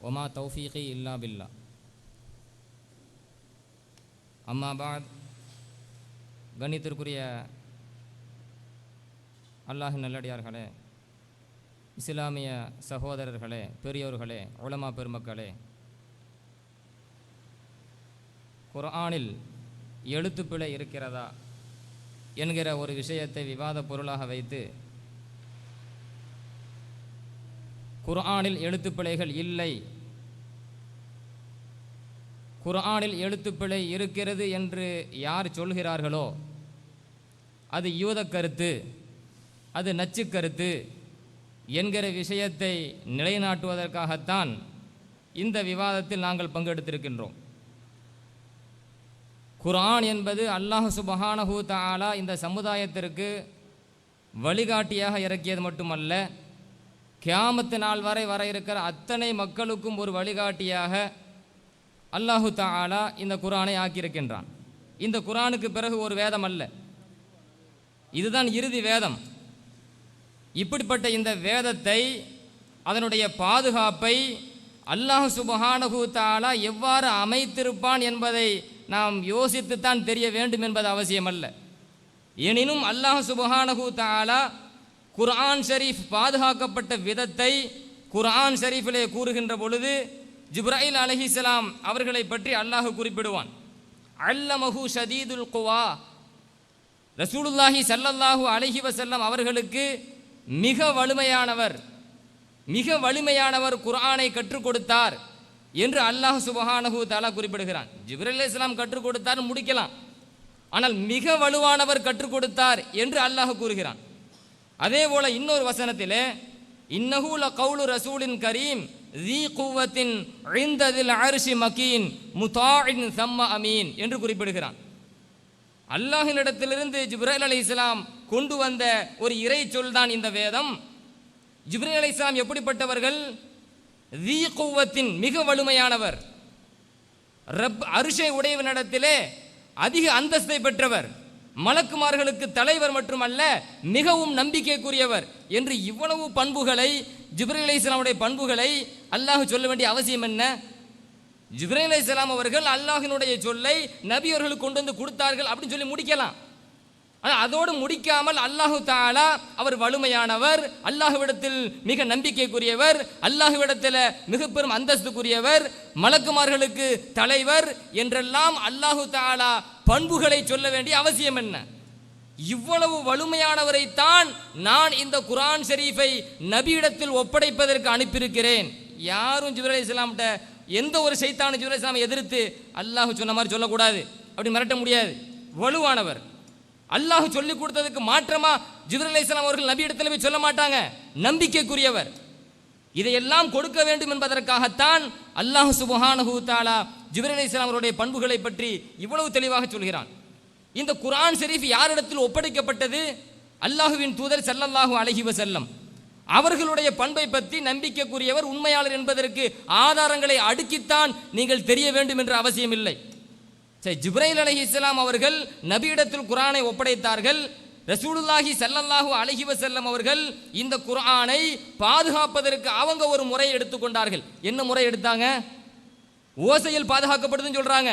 ஒமா தௌஃபீகி இல்லா பில்லா. அம்மா பாத், கண்ணியத்திற்குரிய அல்லாஹின் நல்லடியார்களே, இஸ்லாமிய சகோதரர்களே, பெரியோர்களே, உலமா பெருமக்களே, குர்ஆனில் எழுத்துப்பிழை இருக்கிறதா என்கிற ஒரு விஷயத்தை விவாத பொருளாக வைத்து, குர்ஆனில் எழுத்துப்பிழைகள் இல்லை, குர்ஆனில் எழுத்துப்பிழை இருக்கிறது என்று யார் சொல்கிறார்களோ அது யூத கருத்து, அது நச்சு கருத்து என்கிற விஷயத்தை நிலைநாட்டுவதற்காகத்தான் இந்த விவாதத்தில் நாங்கள் பங்கெடுத்திருக்கின்றோம். குர்ஆன் என்பது அல்லாஹ் சுப்ஹானஹு தஆலா இந்த சமுதாயத்திற்கு வழிகாட்டியாக இறக்கியது மட்டுமல்ல, கியாமத்து நாள் வரை வர இருக்கிற அத்தனை மக்களுக்கும் ஒரு வழிகாட்டியாக அல்லாஹு தஆலா இந்த குர்ஆனை ஆக்கியிருக்கின்றான். இந்த குர்ஆனுக்கு பிறகு ஒரு வேதம் அல்ல, இதுதான் இறுதி வேதம். இப்படிப்பட்ட இந்த வேதத்தை, அதனுடைய பாதுகாப்பை அல்லாஹ் சுப்ஹானஹு தஆலா எவ்வாறு அமைத்திருப்பான் என்பதை நாம் யோசித்துத்தான் தெரிய வேண்டும் என்பது அவசியமல்ல. எனினும் அல்லாஹ் சுப்ஹானஹு தஆலா குர்ஆன் ஷரீஃப் பாதுகாக்கப்பட்ட விதத்தை குர்ஆன் ஷரீஃபிலே கூறுகின்ற பொழுது ஜிப்ராயில் அலைஹிஸ்ஸலாம் அவர்களை பற்றி அல்லாஹ் குறிப்பிடுவான். அல்லமஹு ஷதீதுல் குவா, ரசூலுல்லாஹி ஸல்லல்லாஹு அலைஹி வஸல்லம் அவர்களுக்கு மிக வலிமையானவர் குர்ஆனை கற்றுக் கொடுத்தார் என்று அல்லாஹ் சுப்ஹானஹு தஆலா குறிப்பிடுகிறான். ஜிப்ரீல் அலைஹிஸ்ஸலாம் கற்றுக் கொடுத்தார் முடிக்கலாம், ஆனால் மிக வலுவானவர் கற்றுக் கொடுத்தார் என்று அல்லாஹ் கூறுகிறான். அதே போல இன்னொரு வசனத்திலே இன்னஹு லகவுலு ரசூலின் கரீம் ذي قوة عند ذي العرش مكين مطاع ثم أمين என்று குறிப்பிடுகிறான். அல்லாஹ்வினிடத்திலிருந்து ஜிப்ரீல் அலைஹிஸ்ஸலாம் கொண்டு வந்த ஒரு இறை சொல் தான் இந்த வேதம். ஜிப்ரீல் அலைஹிஸ்ஸலாம் எப்படிப்பட்டவர்கள்? ذي قوة, மிக வலிமையானவர். ரப் அர்ஷை உடையவனிடத்திலே அதிக அந்தஸ்தை பெற்றவர், மலக்குமார்களுக்கு தலைவர் மட்டுமல்ல மிகவும் நம்பிக்கைக்குரியவர் என்று இவ்வளவு பண்புகளை, ஜிப்ரீல் அலைஹிஸ்ஸலாமுடைய பண்புகளை அல்லாஹ் சொல்ல வேண்டிய அவசியம் என்ன? ஜிப்ரீல் அலைஹிஸ்ஸலாம் அவர்கள் அல்லாஹ்வினுடைய சொல்லை நபி அவர்களுக்கு கொண்டு வந்து கொடுத்தார்கள் அப்படின்னு சொல்லி முடிக்கலாம். ஆனால் அதோடு முடிக்காமல் அல்லாஹு தஆலா அவர் வலிமையானவர், அல்லாஹ்விடத்தில் மிக நம்பிக்கைக்குரியவர், அல்லாஹ்விடத்தில் மிக பெரும் அந்தஸ்துக்குரியவர், மலக்குமார்களுக்கு தலைவர் என்றெல்லாம் அல்லாஹு தஆலா பண்புகளை சொல்ல வேண்டிய அவசியம் என்ன? இவ்வளவு வலிமையானவரைத்தான் நான் இந்த குர்ஆன் ஷரீஃபை நபியிடத்தில் ஒப்படைப்பதற்கு அனுப்பியிருக்கிறேன். யாரும் ஜிப்ரீல் அலைஹிஸ்ஸலாம்கிட்ட எந்த ஒரு சைத்தான ஜிப்ரீல் அலைஹிஸ்ஸலாமை எதிர்த்து அல்லாஹ் சொன்ன மாதிரி சொல்லக்கூடாது, அப்படி மிரட்ட முடியாது. வலுவானவர். அல்லாஹ் சொல்லிக் கொடுத்ததுக்கு மாற்றமா ஜிப்ரீல் அலைஹிஸ்ஸலாம் அவர்கள் நபியிடத்தில் போய் சொல்ல மாட்டாங்க, நம்பிக்கைக்குரியவர். இதையெல்லாம் கொடுக்க வேண்டும் என்பதற்காகத்தான் அல்லாஹ் சுப்ஹானஹு தஆலா ஜிப்ரீல் அலைஹிஸ்ஸலாம் அவருடைய பண்புகளை பற்றி இவ்வளவு தெளிவாக சொல்கிறான். இந்த குர்ஆன் ஷரீஃப் யாரிடத்தில் ஒப்படைக்கப்பட்டது? அல்லாஹுவின் தூதர் ஸல்லல்லாஹு அலைஹி வஸல்லம் அவர்களுடைய பண்பை பற்றி நம்பிக்கைக்குரியவர், உண்மையாளர் என்பதற்கு ஆதாரங்களை அடுக்கித்தான் நீங்கள் தெரிய வேண்டும் என்ற அவசியம் இல்லை. சரி, ஜிப்ரீல் அலைஹிஸ்ஸலாம் அவர்கள் நபியிடத்தில் குர்ஆனை ஒப்படைத்தார்கள். ரசூலுல்லாஹி ஸல்லல்லாஹு அலைஹி வஸல்லம் அவர்கள் இந்த குர்ஆனை பாதுகாப்பதற்கு அவங்க ஒரு முறையை எடுத்துக்கொண்டார்கள். என்ன முறை எடுத்தாங்க? ஓசையில் பாதுகாக்கப்படுதுன்னு சொல்றாங்க.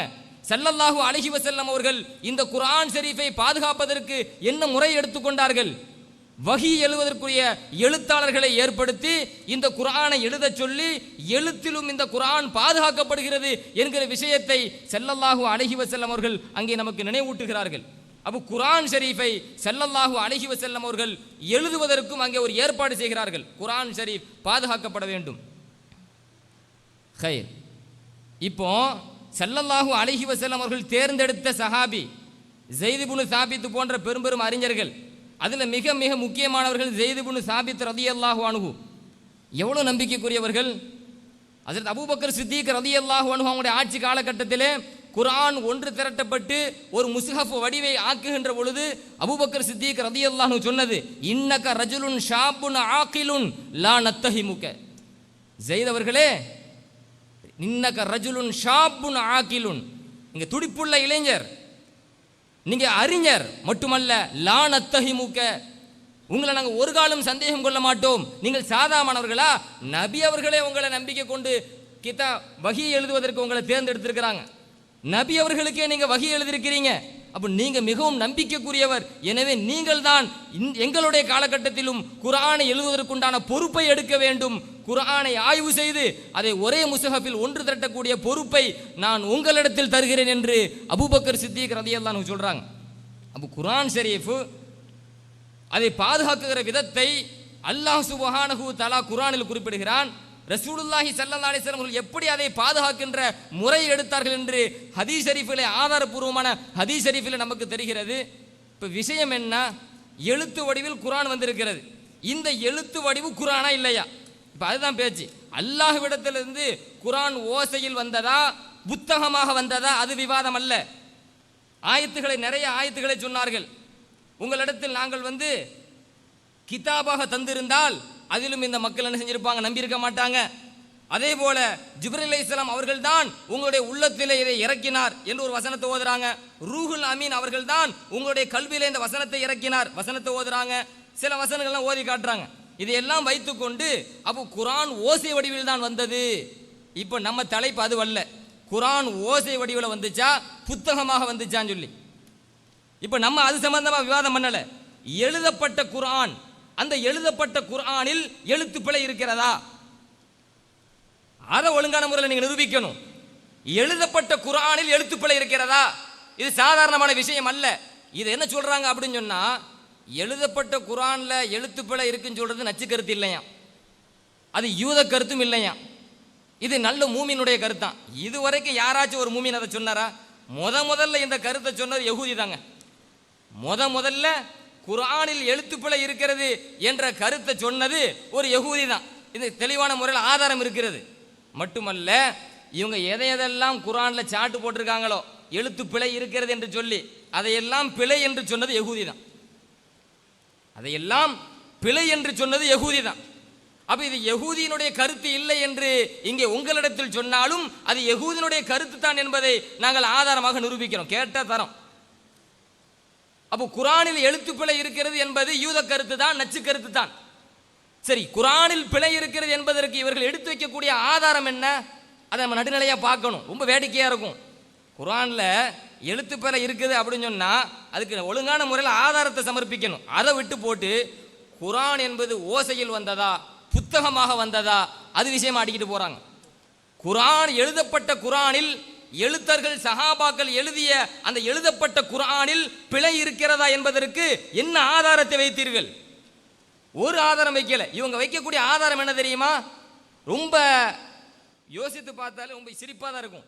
ஸல்லல்லாஹு அலைஹி வஸல்லம் அவர்கள் இந்த குர்ஆன் ஷரீஃபை பாதுகாப்பதற்கு என்ன முறை எடுத்துக்கொண்டார்கள்? வஹி எழுவதற்குரிய எழுத்தாளர்களை ஏற்படுத்தி இந்த குர்ஆனை எழுதச் சொல்லி எழுத்திலும் இந்த குர்ஆன் பாதுகாக்கப்படுகிறது என்கிற விஷயத்தை ஸல்லல்லாஹு அலைஹி வஸல்லம் அவர்கள் அங்கே நமக்கு நினைவூட்டுகிறார்கள். அப்போ குர்ஆன் ஷரீஃபை ஸல்லல்லாஹு அலைஹி வஸல்லம் அவர்கள் எழுதுவதற்கும் அங்கே ஒரு ஏற்பாடு செய்கிறார்கள். குர்ஆன் ஷரீஃப் பாதுகாக்கப்பட வேண்டும். ஹைர், இப்போ ஸல்லல்லாஹு அலைஹி வஸல்லம் அவர்கள் தேர்ந்தெடுத்த சஹாபி ஸைத் இப்னு சாபித் போன்ற பெரும் அறிஞர்கள், அதில் மிக மிக முக்கியமானவர்கள் ஸைத் இப்னு சாபித் ரலியல்லாஹு அன்ஹு. எவ்வளோ நம்பிக்கைக்குரியவர்கள்! ஹஜ்ரத் அபூபக்கர் சித்திக் ரலியல்லாஹு அன்ஹு அவங்களுடைய ஆட்சி காலகட்டத்திலே குர்ஆன் ஒன்று திரட்டப்பட்டு ஒரு முஸ்ஹஃப் வடிவை ஆக்குகின்ற பொழுது அபூபக்கர் சித்திக் ரலியல்லாஹு அன்ஹு சொன்னது, இன்னக ரஜுலுன் ஷாபுன் ஆகிலுன் லா நத்தஹிமுக. ஸைத் அவர்களே, இன்னக ரஜுலுன் ஷாபுன் ஆகிலுன், நீங்க துடிப்புள்ள இளைஞர், நீங்க அறிஞர் மட்டுமல்ல, லா நத்தஹிமுக, உங்களை நாங்கள் ஒரு காலம் சந்தேகம் கொள்ள மாட்டோம், நீங்கள் சாதாரணவர்களா? நபி அவர்களே உங்களை நம்பிக்கை கொண்டு வஹி எழுதுவதற்கு உங்களை தேர்ந்தெடுத்திருக்கிறாங்க. நபி அவர்களுக்கே நீங்க வஹி எழுதியிருக்கிறீங்க. அப்போ நீங்க மிகவும் நம்பிக்கைக்குரியவர். எனவே நீங்கள் தான் எங்களுடைய காலகட்டத்திலும் குர்ஆனை எழுதுவதற்குண்டான பொறுப்பை எடுக்க வேண்டும். குர்ஆனை ஆய்வு செய்து அதை ஒரே முஸ்ஹஃபில் ஒன்று திரட்டக்கூடிய பொறுப்பை நான் உங்களிடத்தில் தருகிறேன் என்று அபூபக்கர் சித்திக் ரலியல்லாஹு அன்ஹு சொல்றாங்க. அப்போ குர்ஆன் ஷரீஃப் அதை பாதுகாக்குகிற விதத்தை அல்லாஹ் சுப்ஹானஹு வ தஆலா குர்ஆனில் குறிப்பிடுகிறான். ரசூலுல்லாஹி ஸல்லல்லாஹு அலைஹி வஸல்லம் எப்படி அதை பாதுகாக்கின்ற முறை எடுத்தார்கள் என்று ஹதீஸ் ஷரீஃபிலே ஆதாரபூர்வமான ஹதீஸ் ஷரீஃபிலே நமக்கு தெரிகிறது. இப்போ விஷயம் என்ன? எழுத்து வடிவில் குர்ஆன் வந்திருக்கிறது. இந்த எழுத்து வடிவு குர்ஆனா இல்லையா? இப்போ அதுதான் பேச்சு. அல்லாஹ்விடத்திலிருந்து குர்ஆன் ஓசையில் வந்ததா புத்தகமாக வந்ததா அது விவாதம் அல்ல. ஆயத்துகளை நிறைய ஆயத்துகளை சொன்னார்கள். உங்களிடத்தில் நாங்கள் கிதாபாக தந்திருந்தால் அதிலும் இந்த மக்கள் என்ன செஞ்சிருப்பாங்க? நம்பியிருக்க மாட்டாங்க. அதே போல ஜிப்ரீல் அலைஹிஸ்ஸலாம் அவர்கள் தான் உங்களுடைய உள்ளத்திலே இதை இறக்கினார் என்று ஒரு வசனத்தை ஓதுறாங்க. ரூஹுல் அமீன் அவர்கள் தான் உங்களுடைய கல்வியிலே இந்த வசனத்தை இறக்கினார் வசனத்தை ஓதுறாங்க. சில வசனங்கள்லாம் ஓதி காட்டுறாங்க. இதையெல்லாம் வைத்துக்கொண்டு அப்போ குர்ஆன் ஓசை வடிவில் தான் வந்தது. இப்போ நம்ம தலைப்பு அதுவல்ல. குர்ஆன் ஓசை வடிவில் வந்துச்சா புத்தகமாக வந்துச்சான்னு சொல்லி இப்போ நம்ம அது சம்பந்தமாக விவாதம் பண்ணல. எழுதப்பட்ட குர்ஆன், அந்த எழுதப்பட்ட குர்ஆனில் எழுத்து பிழை இருக்கிறதா அதை ஒழுங்கான முறையில் நீங்க நிரூபிக்கணும். எழுதப்பட்ட குர்ஆனில் எழுத்து பிழை இருக்கிறதா? இது சாதாரணமான விஷயம் அல்ல. இது என்ன சொல்றாங்க அப்படின்னு சொன்னா, எழுதப்பட்ட குர்ஆன்ல எழுத்து பிழை இருக்குன்னு சொல்றது நச்சு கருத்து இல்லையா, அது யூத கருத்தும் இல்லையா, இது நல்ல மூமினுடைய கருத்தான். இதுவரைக்கும் யாராச்சும் ஒரு மூமின் அதை சொன்னாரா? முதல்ல இந்த கருத்தை சொன்னது யஹூதி தாங்க. முதல்ல குர்ஆனில் எழுத்துப்பிழை இருக்கிறது என்ற கருத்தை சொன்னது ஒரு யஹூதி தான். இது தெளிவான முறையில் ஆதாரம் இருக்கிறது. மட்டுமல்ல, இவங்க எதையெல்லாம் குர்ஆன்ல சாட்டு போட்டிருக்காங்களோ எழுத்து பிழை இருக்கிறது என்று சொல்லி அதையெல்லாம் பிழை என்று சொன்னது யஹூதி தான். அதையெல்லாம் பிழை என்று சொன்னது யஹூதி தான். அப்ப இது யஹூதியினுடைய கருத்து இல்லை என்று இங்கே உங்களிடத்தில் சொன்னாலும் அது யஹூதியினுடைய கருத்து தான் என்பதை நாங்கள் ஆதாரமாக நிரூபிக்கிறோம். கேட்ட தரம். அப்போ குர்ஆனில் எழுத்து பிழை இருக்கிறது என்பது யூத கருத்து தான், நச்சு கருத்து தான். சரி, குர்ஆனில் பிழை இருக்கிறது என்பதற்கு இவர்கள் எடுத்து வைக்கக்கூடிய ஆதாரம் என்ன? அதை நம்ம நடுநிலையா பார்க்கணும். ரொம்ப வேடிக்கையா இருக்கும். குர்ஆன்ல எழுத்து பிழை இருக்குது அப்படின்னு சொன்னா அதுக்கு ஒழுங்கான முறையில் ஆதாரத்தை சமர்ப்பிக்கணும். அதை விட்டு போட்டு குர்ஆன் என்பது ஓசையில் வந்ததா புத்தகமாக வந்ததா அது விஷயமா அடிக்கிட்டு போறாங்க. குர்ஆன் எழுதப்பட்ட குர்ஆனில் எழுத்தர்கள் சஹாபாக்கள் எழுதிய அந்த எழுதப்பட்ட குர்ஆனில் பிழை இருக்கிறதா என்பதற்கு என்ன ஆதாரத்தை வைத்தீர்கள்? ஒரு ஆதாரம் வைக்கல. இவங்க வைக்கக்கூடிய ஆதாரம் என்ன தெரியுமா? ரொம்ப யோசித்து பார்த்தாலே ரொம்ப சிரிப்பாக தான் இருக்கும்.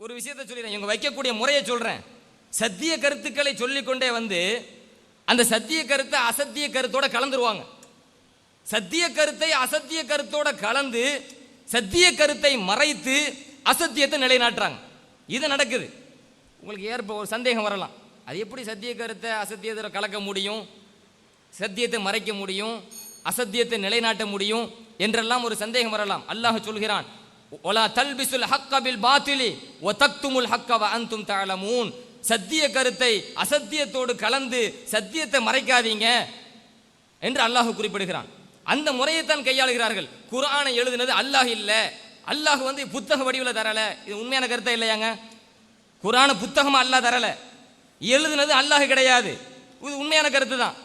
ஒரு விஷயத்தை சொல்லிடுறேன், இவங்க வைக்கக்கூடிய முறையை சொல்றேன். சத்திய கருத்துக்களை சொல்லிக்கொண்டே அந்த சத்திய கருத்தை அசத்திய கருத்தோட கலந்துருவாங்க. சத்திய கருத்தை அசத்திய கருத்தோட கலந்து சத்திய கருத்தை மறைத்து அசத்தியத்தை நிலைநாட்டுறாங்க. இது நடக்குது. உங்களுக்கு ஏற்ப ஒரு சந்தேகம் வரலாம், அது எப்படி சத்திய கருத்தை அசத்தியத்தை கலக்க முடியும், சத்தியத்தை மறைக்க முடியும், அசத்தியத்தை நிலைநாட்ட முடியும் என்றெல்லாம் ஒரு சந்தேகம் வரலாம். அல்லாஹ் சொல்கிறான், ஒலா தல்பிசுல் ஹக்க பில் பாத்திலி வ தக்துமுல் ஹக்க வ அன்தும் தஅலமூன். சத்திய கருத்தை அசத்தியத்தோடு கலந்து சத்தியத்தை மறைக்காதீங்க என்று அல்லாஹ் குறிப்பிடுகிறான். அந்த முறையைத்தான் கையாளுகிறார்கள். குர்ஆனை எழுதினது அல்லாஹ் இல்லை, அல்லாஹ் புத்தக வடிவில் தரல. இது உண்மையான கருத்தா இல்லையாங்க? குர்ஆன புத்தகமா அல்லாஹ் தரல, எழுதினது அல்லாஹ் கிடையாது. இது உண்மையான கருத்து தான்.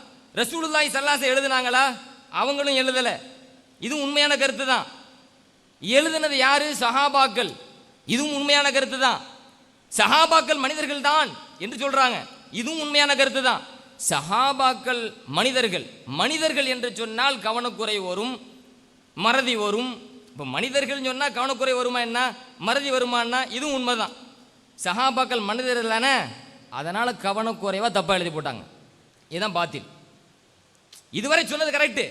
ரசூலுல்லாஹி ஸல்லல்லாஹு அலைஹி வஸல்லம் எழுதினாங்களா? அவங்களும் எழுதல. இது உண்மையான கருத்து தான். எழுதினது யாரு? சஹாபாக்கள். இதுவும் உண்மையான கருத்து தான். சஹாபாக்கள் மனிதர்கள் தான் என்று சொல்றாங்க. இதுவும் உண்மையான கருத்து தான். சஹாபாக்கள் மனிதர்கள். மனிதர்கள் என்று சொன்னால் கவனக்குறை வரும், மறதி வரும். இப்போ மனிதர்கள் சொன்னால் கவனக்குறை வருமா என்ன, மறதி வருமானா? இதுவும் உண்மைதான். சஹாபாக்கள் மனிதர்கள் தானே, அதனால கவனக்குறைவா தப்பா எழுதி போட்டாங்க. இதுதான் பாத்தில். இதுவரை சொன்னது கரெக்டு.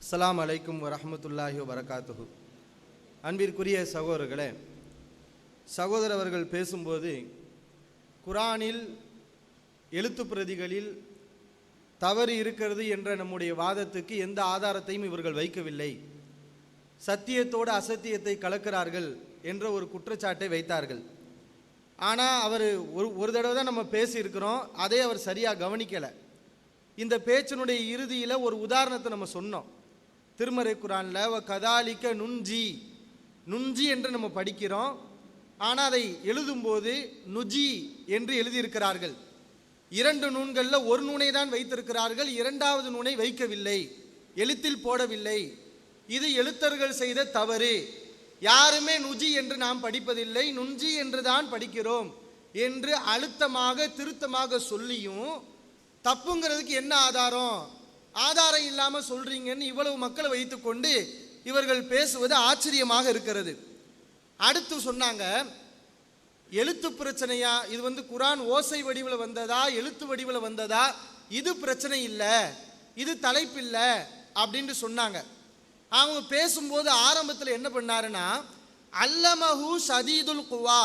அஸ்ஸலாமு அலைக்கும் வரஹ்மத்துல்லாஹி வபரகாத்துஹு. அன்பிற்குரிய சகோதரர்களே, சகோதரர் அவர்கள் பேசும்போது குரானில் எழுத்து பிரதிகளில் தவறு இருக்கிறது என்ற நம்முடைய வாதத்துக்கு எந்த ஆதாரத்தையும் இவர்கள் வைக்கவில்லை, சத்தியத்தோடு அசத்தியத்தை கலக்கிறார்கள் என்ற ஒரு குற்றச்சாட்டை வைத்தார்கள். ஆனால் அவர் ஒரு தடவை தான் நம்ம பேசியிருக்கிறோம், அதை அவர் சரியாக கவனிக்கலை. இந்த பேச்சினுடைய இறுதியில் ஒரு உதாரணத்தை நம்ம சொன்னோம். திருமறை குரானில் கதாலிக்க நுஞ்சி என்று நம்ம படிக்கிறோம், ஆனால் அதை எழுதும்போது நுஜி என்று எழுதியிருக்கிறார்கள். 2 நூன்களில் ஒரு நூனை தான் வைத்திருக்கிறார்கள், 2வது நூனை வைக்கவில்லை, எழுத்தில் போடவில்லை. இது எழுத்தர்கள் செய்த தவறு. யாருமே நுஜி என்று நாம் படிப்பதில்லை, நுஞ்சி என்று தான் படிக்கிறோம் என்று அழுத்தமாக திருத்தமாக சொல்லியும் தப்புங்கிறதுக்கு என்ன ஆதாரம்? ஆதாரம் இல்லாமல் சொல்றீங்கன்னு இவ்வளவு மக்களை வைத்துக்கொண்டு இவர்கள் பேசுவது ஆச்சரியமாக இருக்கிறது. அடுத்து சொன்னாங்க, எழுத்து பிரச்சனையா, இது குரான் ஓசை வடிவில் வந்ததா எழுத்து வடிவில் வந்ததா, இது பிரச்சனை இல்லை, இது தலைப்பில்லை அப்படின்னு சொன்னாங்க. அவங்க பேசும்போது ஆரம்பத்தில் என்ன பண்ணாருன்னா, அல்லமஹு ஷதீதுல் குவா,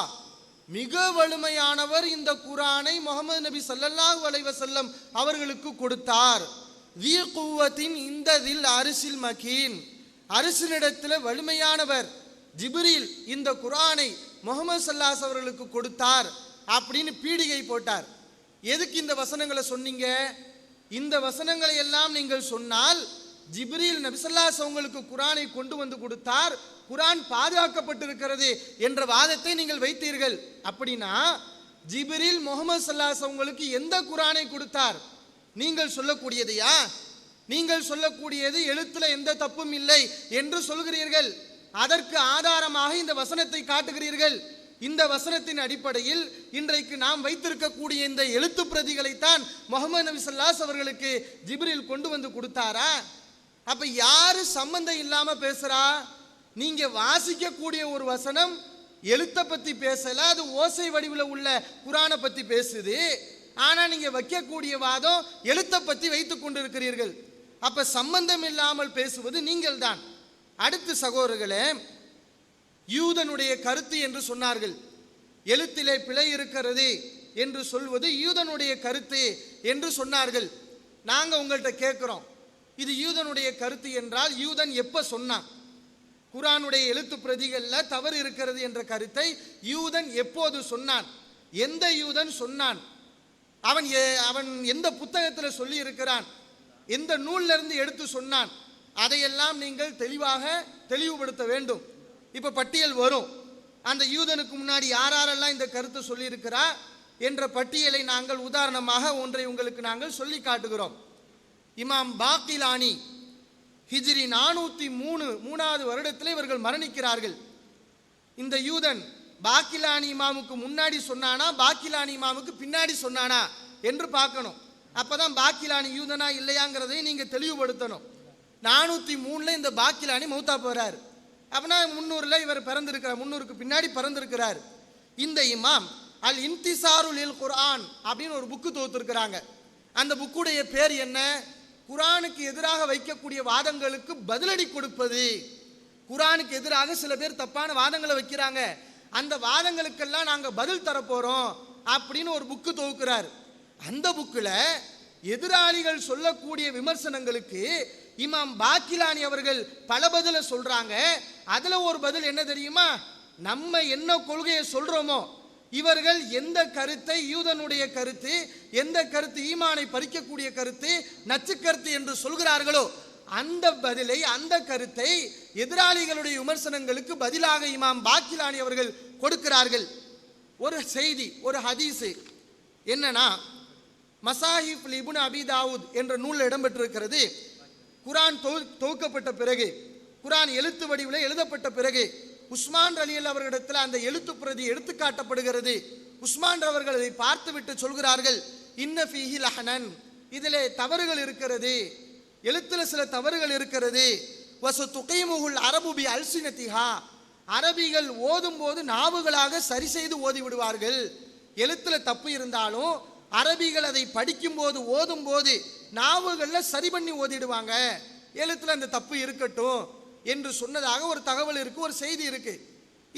மிக வலிமையானவர் இந்த குரானை முஹம்மது நபி ஸல்லல்லாஹு அலைஹி வஸல்லம் அவர்களுக்கு கொடுத்தார். தி குவத்தின் இந்த தில் அரிசில் மகீன், அரிசினிடத்தில் வலிமையானவர் ஜிப்ரீல் இந்த குரானை முஹம்மது ஸல்லல்லாஹு அவர்களுக்கு கொடுத்தார் அப்படின்னு பீடிகை போட்டார். எதுக்கு இந்த வசனங்களை சொன்னீங்க? இந்த வசனங்களை எல்லாம் நீங்கள் சொன்னால் ஜிப்ரீல் நபி ஸல்லல்லாஹு அலைஹி அவங்களுக்கு குரானை கொண்டு வந்து கொடுத்தார், குரான் பாதுகாக்கப்பட்டிருக்கிறது என்ற வாதத்தை நீங்கள் வைத்தீர்கள். அப்படின்னா ஜிப்ரீல் முஹம்மது ஸல்லல்லாஹு அலைஹி அவங்களுக்கு எந்த குரானை கொடுத்தார்? நீங்கள் சொல்லக்கூடியதையா? நீங்கள் சொல்லக்கூடியது எழுத்துல எந்த தப்பும் இல்லை என்று சொல்கிறீர்கள். அதற்கு ஆதாரமாக இந்த வசனத்தை காட்டுகிறீர்கள். இந்த வசனத்தின் அடிப்படையில் இன்றைக்கு நாம் வைத்திருக்கக்கூடிய இந்த எழுத்து பிரதிகளைத்தான் முஹம்மது நபி ஸல்லல்லாஹு அலைஹி அவர்களுக்கு ஜிப்ரீல் கொண்டு வந்து கொடுத்தாரா? அப்ப யாரு சம்பந்தம் இல்லாம பேசுறா? நீங்க வாசிக்கக்கூடிய ஒரு வசனம் எழுத்தை பத்தி பேசல, அது ஓசை வடிவில் உள்ள குரானை பத்தி பேசுது. ஆனா நீங்க வைக்கக்கூடிய வாதம் எழுத்தை பத்தி வைத்துக் கொண்டிருக்கிறீர்கள். அப்ப சம்பந்தம் இல்லாமல் பேசுவது நீங்கள் தான். அடுத்து சகோதரர்களே, யூதனுடைய கருத்து என்று சொன்னார்கள். எழுத்திலே பிழை இருக்கிறது என்று சொல்வது யூதனுடைய கருத்து என்று சொன்னார்கள். நாங்க உங்கள்கிட்ட கேட்கிறோம், இது யூதனுடைய கருத்து என்றால் யூதன் எப்ப சொன்னான்? குரானுடைய எழுத்து பிரதிகளில் தவறு இருக்கிறது என்ற கருத்தை யூதன் எப்போது சொன்னான்? எந்த யூதன் சொன்னான்? அவன் எந்த புத்தகத்தில் சொல்லி இருக்கிறான்? எந்த நூல்ல இருந்து எடுத்து சொன்னான்? அதையெல்லாம் நீங்கள் தெளிவுபடுத்த வேண்டும். இப்ப பட்டியல் வரும், அந்த யூதனுக்கு முன்னாடி யாரெல்லாம் இந்த கருத்தை சொல்லி இருக்கிறா என்ற பட்டியலை நாங்கள் உதாரணமாக ஒன்றை உங்களுக்கு நாங்கள் சொல்லி காட்டுகிறோம். இமாம் பாக்கிலானி ஹிஜ்ரி 403வது வருடத்தில் இவர்கள் மரணிக்கிறார்கள். இந்த யூதன் பாக்கிலானி இமாமுக்கு முன்னாடி சொன்னானா, பாக்கிலானி இமாமுக்கு பின்னாடி சொன்னானா என்று பார்க்கணும். அப்பதான் பாக்கிலானி யூதனா இல்லையாங்கிறதை நீங்க தெளிவுபடுத்தணும். 403 இந்த பாக்கிலானி மௌத்தா போறாரு. அப்படின்னா 300 இவர் பிறந்திருக்கிறார், 300க்கு பின்னாடி பிறந்திருக்கிறார். இந்த இமாம் அல் இன்திசாருல் இல் குர்ஆன் அப்படின்னு ஒரு புக்கு தொகுத்திருக்கிறாங்க. அந்த புக்குடைய பேர் என்ன? குரானுக்கு எதிராக வைக்கக்கூடிய வாதங்களுக்கு பதிலடி கொடுப்பது. குரானுக்கு எதிராக சில பேர் தப்பான வாதங்களை வைக்கிறாங்க, அந்த வாதங்களுக்கெல்லாம் நாங்க பதில் தரப்போறோம் அப்படின்னு ஒரு புக்கு தொகுக்கிறார். அந்த புக்கில் எதிராளிகள் சொல்லக்கூடிய விமர்சனங்களுக்கு இமாம் பாக்கிலானி அவர்கள் பல பதில சொல்றாங்க. அதுல ஒரு பதில் என்ன தெரியுமா? நம்ம என்ன கொள்கையை சொல்றோமோ, இவர்கள் எந்த கருத்தை, யூதனுடைய கருத்து, எந்த கருத்து ஈமானை பறிக்கக்கூடிய கருத்து, நச்சு கருத்து என்று சொல்கிறார்களோ அந்த பதிலை, அந்த கருத்தை எதிராளிகளுடைய விமர்சனங்களுக்கு பதிலாக இமாம் பாக்கிலானி அவர்கள் கொடுக்கிறார்கள். ஒரு செய்தி, ஒரு ஹதீஸ் என்னன்னா, மசாஹிப் இப்னு அபி தாவூத் என்ற நூலில் இடம்பெற்றிருக்கிறது. குரான் தொகுக்கப்பட்ட பிறகு, குரான் எழுத்து வடிவில் எழுதப்பட்ட பிறகு உஸ்மான் ரலியல்லாஹு அவர்களிடத்தில் அந்த எழுத்து பிரதி எடுத்து காட்டப்படுகிறது. உஸ்மான் அவர்கள் அதை பார்த்துவிட்டு சொல்கிறார்கள், இன்ன ஃபீஹி லஹனன், இதிலே தவறுகள் இருக்கிறது, எழுத்துல சில தவறுகள் இருக்கிறது. வசு துகைமுகுல் அரபு பி அல்சினத்திஹா, அரபிகள் ஓதும் போது நாவுகளாக சரி செய்து ஓதி விடுவார்கள். எழுத்துல தப்பு இருந்தாலும் அரபிகள் அதை படிக்கும் போது, ஓதும் போது நாவுகள்ல சரி பண்ணி ஓதிடுவாங்க. எழுத்துல அந்த தப்பு இருக்கட்டும் என்று சொன்னதாக ஒரு தகவல் இருக்கு, ஒரு செய்தி இருக்கு.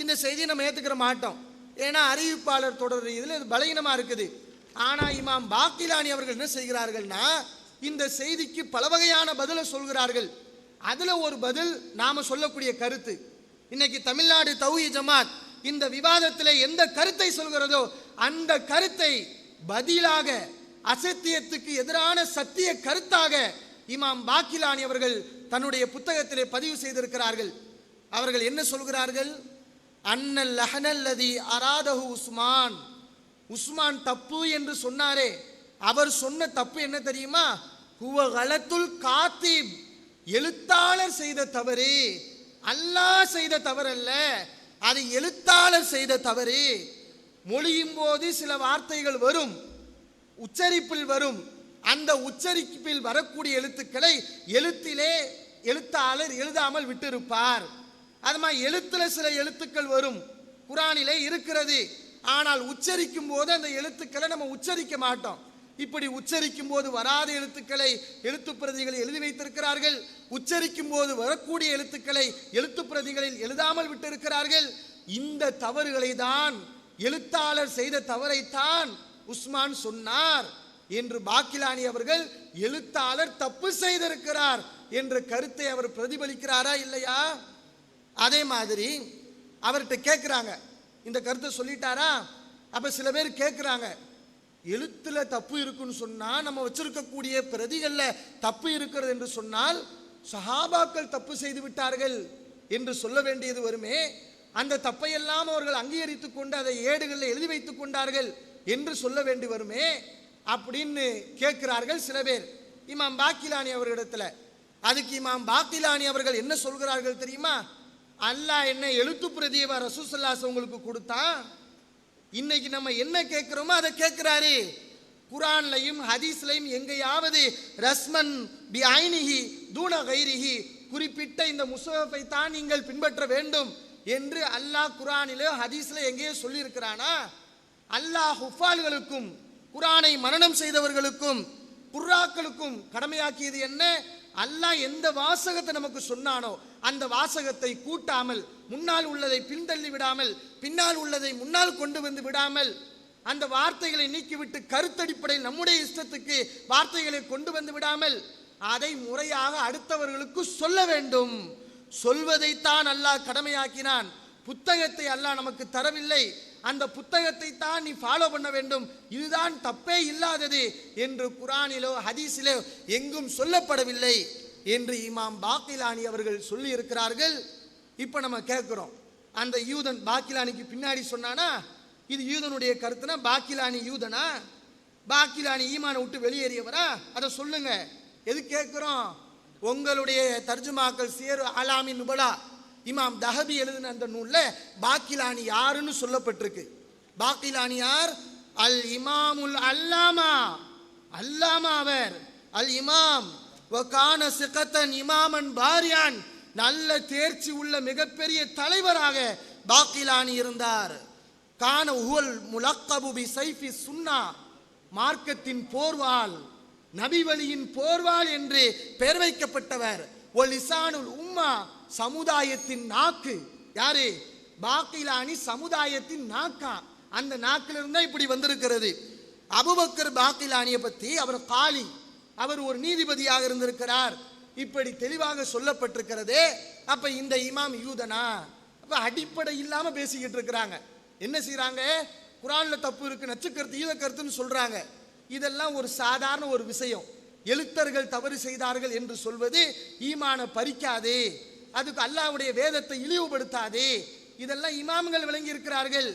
இந்த செய்தியை நம்ம ஏத்துக்கிற மாட்டோம். ஏன்னா அறிவிப்பாளர் தொடர் இதில் இது பலகீனமா இருக்குது. ஆனா இமாம் பாக்கிலானி அவர்கள் என்ன செய்கிறார்கள்னா இந்த செய்திக்கு பல வகையான பதிலை சொல்கிறார்கள். அதுல ஒரு பதில் நாம சொல்லக்கூடிய கருத்து. இன்னைக்கு தமிழ்நாடு தௌஹீத் ஜமாத் இந்த விவாதத்தில் எந்த கருத்தை சொல்கிறதோ அந்த கருத்தை பதிலாக அசத்தியத்துக்கு எதிரான சத்திய கருத்தாக இமாம் பாக்கிலானி அவர்கள் தன்னுடைய புத்தகத்திலே பதிவு செய்திருக்கிறார்கள். அவர்கள் என்ன சொல்கிறார்கள்? அன்னல் லஹனல்லதி அராதஹு உஸ்மான், உஸ்மான் தப்பு என்று சொன்னாரே, அவர் சொன்ன தப்பு என்ன தெரியுமா? ஹுவ கலத்துல் காத்திப், எழுத்தாளர் செய்த தவறு, அல்லாஹ் செய்த தவறல்ல, அது எழுத்தாளர் செய்த தவறு. மொழியும் போது சில வார்த்தைகள் வரும், உச்சரிப்பில் வரும். அந்த உச்சரிப்பில் வரக்கூடிய எழுத்துக்களை எழுத்திலே எழுத்தாளர் எழுதாமல் விட்டிருப்பார். அது மாதிரி எழுத்துல சில எழுத்துக்கள் வரும், குரானிலே இருக்கிறது. ஆனால் உச்சரிக்கும் போது அந்த எழுத்துக்களை நம்ம உச்சரிக்க மாட்டோம். இப்படி உச்சரிக்கும் போது வராத எழுத்துக்களை எழுத்து பிரதிகளில் எழுதி வைத்திருக்கிறார்கள். உச்சரிக்கும் போது வரக்கூடிய எழுத்துக்களை எழுத்து பிரதிகளில் எழுதாமல் விட்டிருக்கிறார்கள். இந்த தவறுகளை தான், எழுத்தாளர் செய்த தவறைத்தான் உஸ்மான் சொன்னார் என்று பாக்கிலானி அவர்கள் எழுத்தாளர் தப்பு செய்திருக்கிறார் என்ற கருத்தை அவர் பிரதிபலிக்கிறாரா இல்லையா? அதே மாதிரி அவர்கிட்ட கேட்குறாங்க, இந்த கருத்தை சொல்லிட்டாரா? அப்ப சில பேர் கேட்குறாங்க, எழுத்துல தப்பு இருக்குன்னு சொன்னா, நம்ம வச்சிருக்கக்கூடிய பிரதிகள்ல தப்பு இருக்கிறது என்று சொன்னால் சஹாபாக்கள் தப்பு செய்து விட்டார்கள் என்று சொல்ல வேண்டியது வருமே, அந்த தப்பையெல்லாம் அவர்கள் அங்கீகரித்துக் கொண்டு அதை ஏடுகளில் எழுதி வைத்துக் கொண்டார்கள் என்று சொல்ல வேண்டி வருமே அப்படின்னு கேட்கிறார்கள் சில பேர் இமாம் பாக்கிலானி அவர்களிடத்துல. அதுக்கு இமாம் பாக்கிலானி அவர்கள் என்ன சொல்கிறார்கள் தெரியுமா? அல்லாஹ் என்ன எழுத்து பிரதியை ரசூல் ஸல்லல்லாஹு அலைஹி வஸல்லம் உங்களுக்கு கொடுத்தான், இன்னைக்கு நம்ம என்ன கேட்கிறோமோ அதை கேட்கிறாரு. குரான்லையும் ஹதீஸ்லையும் எங்கேயாவது ரஸ்மன் பி ஐனிஹி தூன கைரிஹி, குறிப்பிட்ட இந்த முஸ்ஹஃபை தான் நீங்கள் பின்பற்ற வேண்டும் என்று அல்லாஹ் குரானிலோ ஹதீஸ்ல எங்கேயோ சொல்லி இருக்கிறானா? அல்லாஹ் ஹுஃபால்களுக்கும் குரானை மனனம் செய்தவர்களுக்கும் குர்ராக்களுக்கும் கடமையாக்கியது என்ன? அல்லாஹ் எந்த வாசகத்தை நமக்கு சொன்னானோ அந்த வாசகத்தை கூட்டாமல், முன்னால் உள்ளதை பின்தள்ளி விடாமல், பின்னால் உள்ளதை முன்னால் கொண்டு வந்து விடாமல், அந்த வார்த்தைகளை நீக்கிவிட்டு கருத்தடிப்படையில் நம்முடைய இஷ்டத்துக்கு வார்த்தைகளை கொண்டு வந்து விடாமல் அதை முறையாக அடுத்தவர்களுக்கு சொல்ல வேண்டும். சொல்வதைத்தான் அல்லாஹ் கடமையாக்கினான். புத்தகத்தை அல்லாஹ் நமக்கு தரவில்லை, அந்த புத்தகத்தை தான் நீ ஃபாலோ பண்ண வேண்டும், இதுதான் தப்பே இல்லாதது என்று குரானிலோ ஹதீஸிலோ எங்கும் சொல்லப்படவில்லை என்று இமாம் பாக்கிலானி அவர்கள் சொல்லி இருக்கிறார்கள். இப்போ நம்ம கேட்குறோம், அந்த யூதன் பாக்கிலானிக்கு பின்னாடி சொன்னானா இது யூதனுடைய கருத்துனா பாக்கிலானி யூதனா? பாக்கிலானி ஈமானை விட்டு வெளியேறியவரா? அதை சொல்லுங்க. எது கேட்குறோம்? உங்களுடைய தர்ஜுமாக்கள் சேரு ஆலாமின் நுபலா இமாம் தஹபி எழுதின அந்த நூலில் பாக்கிலானி யாருன்னு சொல்லப்பட்டிருக்கு. பாக்கிலானி யார்? அல் இமாமுல் அல்லாமா, அல்லாமா அவர். அல் இமாம் வகான சிகத்தன் இமாமன் பாரியான், நல்ல தேர்ச்சி உள்ள மிகப்பெரிய தலைவராக பாக்கிலானி இருந்தார். கான உஹுல் முலக்கபு பி சைஃபி சுன்னா, மார்க்கத்தின் போர்வால், நபி வழியின் போர்வால் என்று பெயர் வைக்கப்பட்டவர். ஒல் இசானுல் உம்மா, சமுதாயத்தின் நாக்கு. யாரு? பாக்கிலானி சமுதாயத்தின் நாக்கா. அந்த நாக்கில் இருந்தா இப்படி வந்திருக்கிறது. அபூபக்கர் பாக்கிலானியை பற்றி அவர் காலி, அவர் ஒரு நீதிபதியாக இருந்திருக்கிறார், இப்படி தெளிவாக சொல்லப்பட்டிருக்கிறதே. அப்ப இந்த இமாம் யூதனா? அப்ப அடிப்படை இல்லாம பேசிக்கிட்டு இருக்கிறாங்க. என்ன செய்யறாங்க? குரான்ல தப்பு இருக்கு, நச்சுக்கருத்து ஈத கருத்துன்னு சொல்றாங்க. இதெல்லாம் ஒரு சாதாரண ஒரு விஷயம். எழுத்தர்கள் தவறு செய்தார்கள் என்று சொல்வது ஈமான பறிக்காதே, அதுக்கு அல்லாஹ்வுடைய வேதத்தை இழிவுபடுத்தாதே. இதெல்லாம் இமாம்கள் விளங்கி இருக்கிறார்கள்,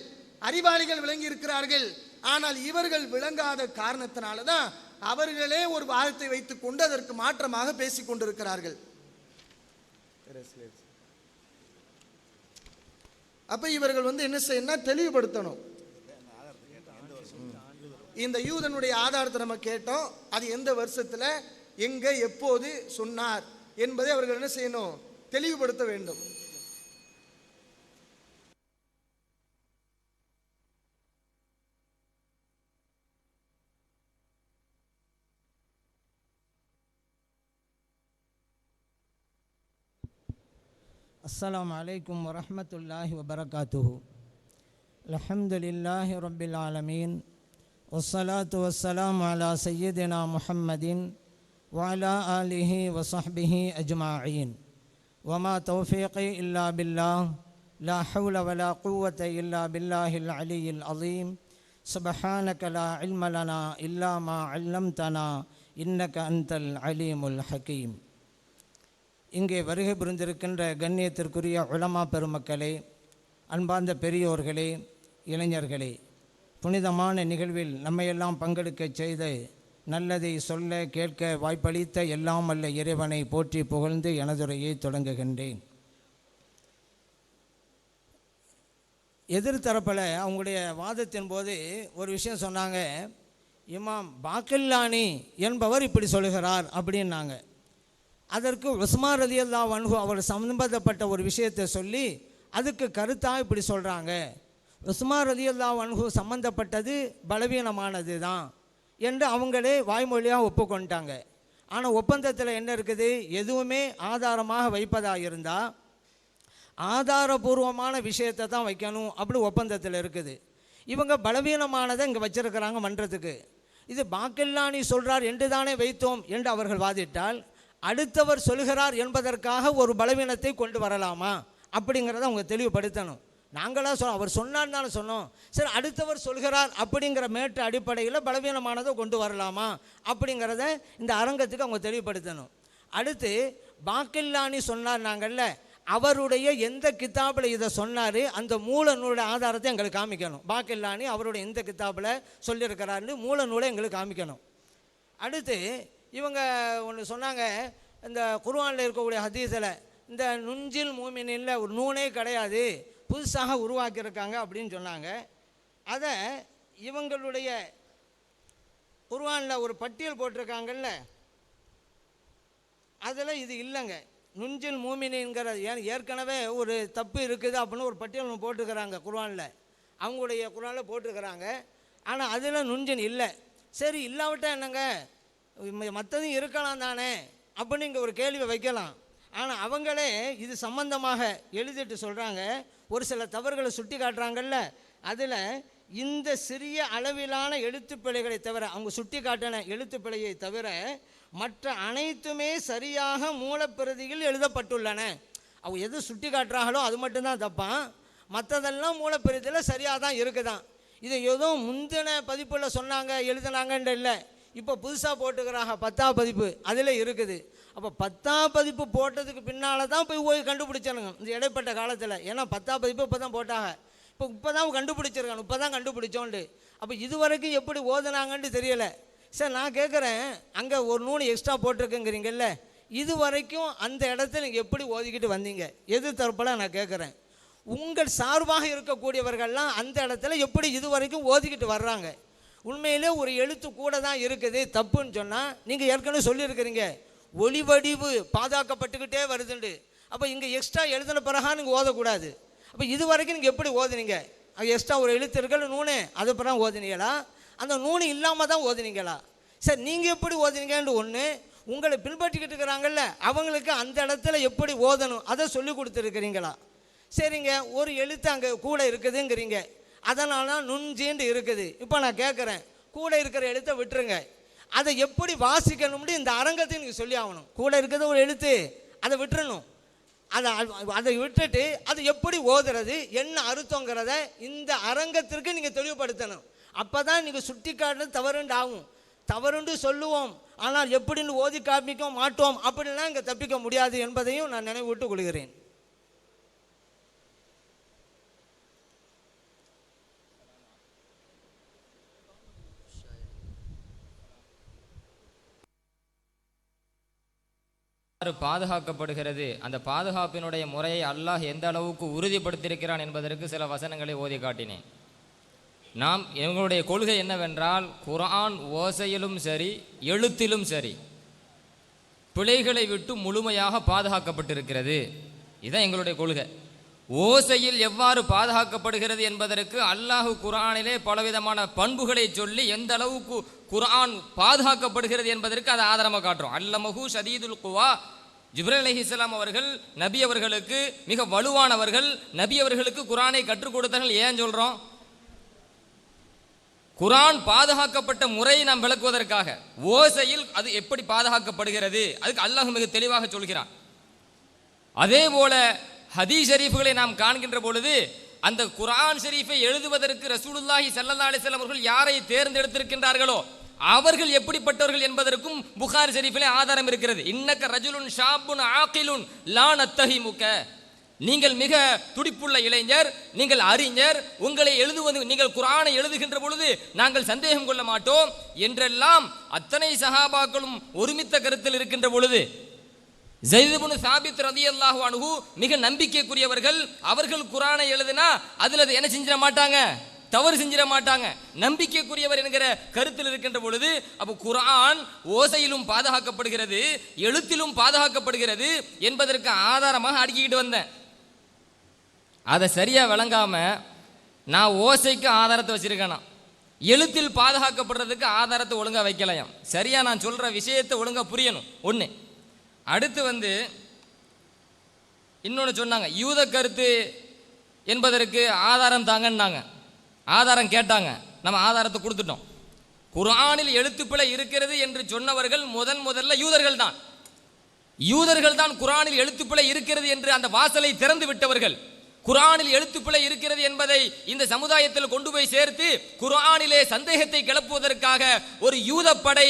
அறிவாளிகள் விளங்கி இருக்கிறார்கள். ஆனால் இவர்கள் விளங்காத காரணத்தினால தான் அவர்களே ஒரு வாதத்தை வைத்துக் கொண்டு அதற்கு மாற்றமாக பேசிக் கொண்டிருக்கிறார்கள். அப்ப இவர்கள் என்ன செய்யணும்? தெளிவுபடுத்தணும். இந்த யூதனுடைய ஆதாரத்தை நம்ம கேட்டோம், அது எந்த வருஷத்துல எங்க எப்போது சொன்னார் என்பதை அவர்கள் என்ன செய்யணும்? தெளிவுபடுத்த வேண்டும். அஸ்ஸலாமு அலைக்கும் வரஹ்மத்துல்லாஹி வபரகாத்துஹு. அல்ஹம்துலில்லாஹி ரப்பில் ஆலமீன் வஸ்ஸலாத்து வஸ்ஸலாமு அலா சய்யிதினா முஹம்மதின் வஅலா ஆலிஹி வஸஹ்பிஹி அஜ்மாஈன். வமா தௌஃபீகி இல்லா பில்லாஹ் லா ஹவ்ல வலா குவ்வத இல்லா பில்லாஹில் அலியில் அலீம். சுப்ஹானக லா இல்ம லனா இல்லா மா அல்லம்தனா இன்னக அன்தல் அலீமுல் ஹக்கீம். இங்கே வருகை புரிந்திருக்கின்ற கண்ணியத்திற்குரிய உலமா பெருமக்களே, அன்பார்ந்த பெரியோர்களே, இளைஞர்களே, புனிதமான நிகழ்வில் நம்மையெல்லாம் பங்கெடுக்க செய்து நல்லதை சொல்ல கேட்க வாய்ப்பளித்த எல்லாம் அல்ல இறைவனை போற்றி புகழ்ந்து எனதுரையை தொடங்குகின்றேன். எதிர்த்தரப்பில் அவங்களுடைய வாதத்தின் போது ஒரு விஷயம் சொன்னாங்க. இமாம் பாக்கில்லானி என்பவர் இப்படி சொல்லுகிறார் அப்படின்னாங்க. அதற்கு உஸ்மான் ரலியல்லாஹு அன்ஹு அவர் சம்பந்தப்பட்ட ஒரு விஷயத்தை சொல்லி அதுக்கு கருத்தாக இப்படி சொல்கிறாங்க. உஸ்மான் ரலியல்லாஹு அன்ஹு சம்பந்தப்பட்டது பலவீனமானது தான் என்று அவங்களே வாய்மொழியாக ஒப்புக்கொண்டாங்க. ஆனால் ஒப்பந்தத்தில் என்ன இருக்குது? எதுவுமே ஆதாரமாக வைப்பதாக இருந்தால் ஆதாரபூர்வமான விஷயத்தை தான் வைக்கணும் அப்படி ஒப்பந்தத்தில் இருக்குது. இவங்க பலவீனமானதை இங்கே வச்சிருக்கிறாங்க மன்றத்துக்கு. இது பாக்கில்லானி சொல்கிறார் என்று தானே வைத்தோம் என்று அவர்கள் வாதிட்டால் அடுத்தவர் சொல்கிறார் என்பதற்காக ஒரு பலவீனத்தை கொண்டு வரலாமா அப்படிங்கிறத அவங்க தெளிவுபடுத்தணும். நாங்களாக அவர் சொன்னார் தானே சொன்னோம். சரி, அடுத்தவர் சொல்கிறார் அப்படிங்கிற மேட்டு அடிப்படையில் பலவீனமானதை கொண்டு வரலாமா அப்படிங்கிறத இந்த அரங்கத்துக்கு அவங்க தெளிவுபடுத்தணும். அடுத்து பாக்கில்லானி சொன்னார் நாங்கள்ல, அவருடைய எந்த கித்தாபில் இதை சொன்னார் அந்த மூல நூலுடைய ஆதாரத்தை எங்களுக்கு காமிக்கணும். பாக்கில்லானி அவருடைய எந்த கித்தாபில் சொல்லியிருக்கிறாருன்னு மூல நூலை எங்களுக்கு காமிக்கணும். அடுத்து இவங்க ஒன்று சொன்னாங்க, இந்த குர்ஆனில் இருக்கக்கூடிய ஹதீஸில் இந்த நுஞ்சில் மூமினில் ஒரு நூனே கிடையாது, புதுசாக உருவாக்கியிருக்காங்க அப்படின்னு சொன்னாங்க. அதை இவங்களுடைய குர்ஆனில் ஒரு பட்டியல் போட்டிருக்காங்கல்ல, அதில் இது இல்லைங்க. நுஞ்சில் மூமினிங்கிற ஏற்கனவே ஒரு தப்பு இருக்குது அப்படின்னு ஒரு பட்டியல் போட்டுக்கிறாங்க குர்ஆனில், அவங்களுடைய குர்ஆனில் போட்டிருக்கிறாங்க. ஆனால் அதில் நுஞ்சின் இல்லை. சரி, இல்லாவிட்டால் என்னங்க, மற்றதும் இருக்கலாம் தானே அப்படின்னு இங்கே ஒரு கேள்வி வைக்கலாம். ஆனால் அவங்களே இது சம்பந்தமாக எழுதிட்டு சொல்கிறாங்க. ஒரு சில தவறுகளை சுட்டி காட்டுறாங்கல்ல, அதில் இந்த சிறிய அளவிலான எழுத்துப்பிழைகளை தவிர, அவங்க சுட்டி காட்டின எழுத்துப்பிழையை தவிர மற்ற அனைத்துமே சரியாக மூலப்பிரதியில் எழுதப்பட்டுள்ளன. அவங்க எது சுட்டி காட்டுறாங்களோ அது மட்டும்தான் தப்பான், மற்றதெல்லாம் மூலப்பிரதியில் சரியாக தான் இருக்குதான். இதை ஏதோ முந்தின பதிப்பில் சொன்னாங்க எழுதினாங்கன்ற இல்லை, இப்போ புதுசாக போட்டுக்கிறாங்க 10ஆம் பதிப்பு அதில் இருக்குது. அப்போ 10ஆம் பதிப்பு போட்டதுக்கு பின்னால் தான் போய் கண்டுபிடிச்சானுங்க இந்த இடைப்பட்ட காலத்தில். ஏன்னா 10ஆம் பதிப்பு இப்போ தான் போட்டாங்க, இப்போ தான் கண்டுபிடிச்சிருக்காங்க, இப்போ தான் கண்டுபிடிச்சோண்டு. அப்போ இது வரைக்கும் எப்படி ஓதுனாங்கன்னு தெரியலை. சார், நான் கேட்குறேன், அங்கே ஒரு நூல் எக்ஸ்ட்ரா போட்டிருக்குங்கிறீங்கல்ல, இது வரைக்கும் அந்த இடத்துல நீங்கள் எப்படி ஓதிக்கிட்டு வந்தீங்க? எது தரப்பில் நான் கேட்குறேன். உங்கள் சார்பாக இருக்கக்கூடியவர்கள்லாம் அந்த இடத்துல எப்படி இது வரைக்கும் ஓதிக்கிட்டு வர்றாங்க? உண்மையிலே ஒரு எழுத்து கூட தான் இருக்குது தப்புன்னு சொன்னால் நீங்கள் ஏற்கனவே சொல்லியிருக்கிறீங்க ஒளிவடிவு பாதுகாக்கப்பட்டுக்கிட்டே வருதுண்டு. அப்போ இங்கே எக்ஸ்ட்ரா எழுதின பிறகா நீங்கள் ஓதக்கூடாது. அப்போ இது வரைக்கும் நீங்கள் எப்படி ஓதுனீங்க? எக்ஸ்ட்ரா ஒரு எழுத்து இருக்கிற நூனு அது பிறகு ஓதுனீங்களா, அந்த நூனு இல்லாமல் தான் ஓதுனீங்களா? சார், நீங்கள் எப்படி ஓதுனீங்கன்னு ஒன்று, உங்களை பின்பற்றிக்கிட்டு இருக்கிறாங்கல்ல அவங்களுக்கு அந்த இடத்துல எப்படி ஓதணும் அதை சொல்லி கொடுத்துருக்கிறீங்களா? சரிங்க, ஒரு எழுத்து அங்கே கூட இருக்குதுங்கிறீங்க, அதனால நுஞ்சின்னு இருக்குது. இப்போ நான் கேட்குறேன், கூட இருக்கிற எழுத்தை விட்டுருங்க, அதை எப்படி வாசிக்கணும்னு இந்த அரங்கத்தை நீங்கள் சொல்லி ஆகணும். கூட இருக்கிறது ஒரு எழுத்து, அதை விட்டுறணும். அதை விட்டுட்டு அது எப்படி ஓதுறது, என்ன அர்த்தங்கிறத இந்த அரங்கத்திற்கு நீங்கள் தெளிவுபடுத்தணும். அப்போ தான் நீங்கள் சுட்டி காட்டுறது தவறுண்டு ஆகும். தவறுண்டு சொல்லுவோம், ஆனால் எப்படின்னு ஓதி காமிக்க மாட்டோம் அப்படின்னா இங்கே தப்பிக்க முடியாது என்பதையும் நான் நினைவூட்டுக் கொள்கிறேன். பாதுகாக்கப்படுகிறது, அந்த பாதுகாப்பினுடைய முறையை அல்லாஹ் எந்த அளவுக்கு உறுதிப்படுத்தியிருக்கிறான் என்பதற்கு சில வசனங்களை ஓதி காட்டினேன். நாம் எங்களுடைய கொள்கை என்னவென்றால், குர்ஆன் ஓசையிலும் சரி எழுத்திலும் சரி பிழைகளை விட்டு முழுமையாக பாதுகாக்கப்பட்டிருக்கிறது. இதுதான் எங்களுடைய கொள்கை. ஓசையில் எவ்வாறு பாதுகாக்கப்படுகிறது என்பதற்கு அல்லாஹ் குர்ஆனிலே பலவிதமான பண்புகளை சொல்லி எந்த அளவுக்கு குர்ஆன் பாதுகாக்கப்படுகிறது என்பதற்கு அதை ஆதாரமாக காட்டுறோம். அல்லமஹு ஷதீதுல் குவா ஜிப்ரீல் அலைஹிஸ்ஸலாம் அவர்கள் நபி அவர்களுக்கு மிக வலுவானவர்கள், நபி அவர்களுக்கு குர்ஆனை கற்றுக் கொடுத்தார்கள். ஏன் சொல்றோம்? குர்ஆன் பாதுகாக்கப்பட்ட முறையை நாம் விளக்குவதற்காக. ஓசையில் அது எப்படி பாதுகாக்கப்படுகிறது அதுக்கு அல்லாஹ் மிக தெளிவாக சொல்கிறான். அதே போல ஹதீஸ் ஷரீஃப்களை நாம் காண்கின்ற பொழுது அந்த குர்ஆன் ஷரீஃபை எழுதுவதற்கு ரசூலுல்லாஹி ஸல்லல்லாஹு அலைஹி வஸல்லம் அவர்கள் யாரை தேர்ந்தெடுத்திருக்கின்றார்களோ அவர்கள் எப்படிப்பட்டவர்கள் என்பதற்கும் புகாரி ஷரீஃபிலே ஆதாரம் இருக்கிறது. இன்னக்க ரஜுலுன் ஷாபுன் ஆகிலுன் லா நத்தஹிமுக, நீங்கள் மிக துடிப்புள்ள இளைஞர், நீங்கள் அறிஞர், உங்களை எழுதுவது, நீங்கள் குர்ஆனை எழுதுகின்ற பொழுது நாங்கள் சந்தேகம் கொள்ள மாட்டோம் என்றெல்லாம் அத்தனை சஹாபாக்களும் ஒருமித்த கருத்தில் இருக்கின்ற பொழுது ஸைத் இப்னு சாபித் ரலியல்லாஹு அன்ஹு மிக நம்பிக்கைக்குரியவர்கள். அவர்கள் குர்ஆனை எழுதினா அதுல என்ன செஞ்சிட மாட்டாங்க, தவறு செஞ்சிட மாட்டாங்க, நம்பிக்கைக்குரியவர் என்கிற கருத்தில் இருக்கின்ற பொழுது அப்போ குர்ஆன் ஓசையிலும் பாதுகாக்கப்படுகிறது, எழுத்திலும் பாதுகாக்கப்படுகிறது என்பதற்கு ஆதாரமாக அடுக்கிக்கிட்டு வந்தேன். அதை சரியா விளங்காம நான் ஓசைக்கு ஆதாரத்தை வச்சிருக்கேனா, எழுத்தில் பாதுகாக்கப்படுறதுக்கு ஆதாரத்தை ஒழுங்கா வைக்கலையாம். சரியா நான் சொல்ற விஷயத்தை ஒழுங்கா புரியணும். ஒன்று. அடுத்து இன்னொன்று சொன்னாங்க, யூத கருத்து என்பதற்கு ஆதாரம் தாங்கன்னாங்க. ஆதாரம் கேட்டாங்க, நம்ம ஆதாரத்தை கொடுத்துட்டோம். குர்ஆனில் எழுத்துப்பிழை இருக்கிறது என்று சொன்னவர்கள் முதல்ல யூதர்கள் தான் குர்ஆனில் எழுத்துப்பிழை இருக்கிறது என்று அந்த வாசலை திறந்து விட்டவர்கள். குர்ஆனில் எழுத்துப்பிழை இருக்கிறது என்பதை இந்த சமுதாயத்தில் கொண்டு போய் சேர்த்து குர்ஆனிலே சந்தேகத்தை கிளப்புவதற்காக ஒரு யூத படை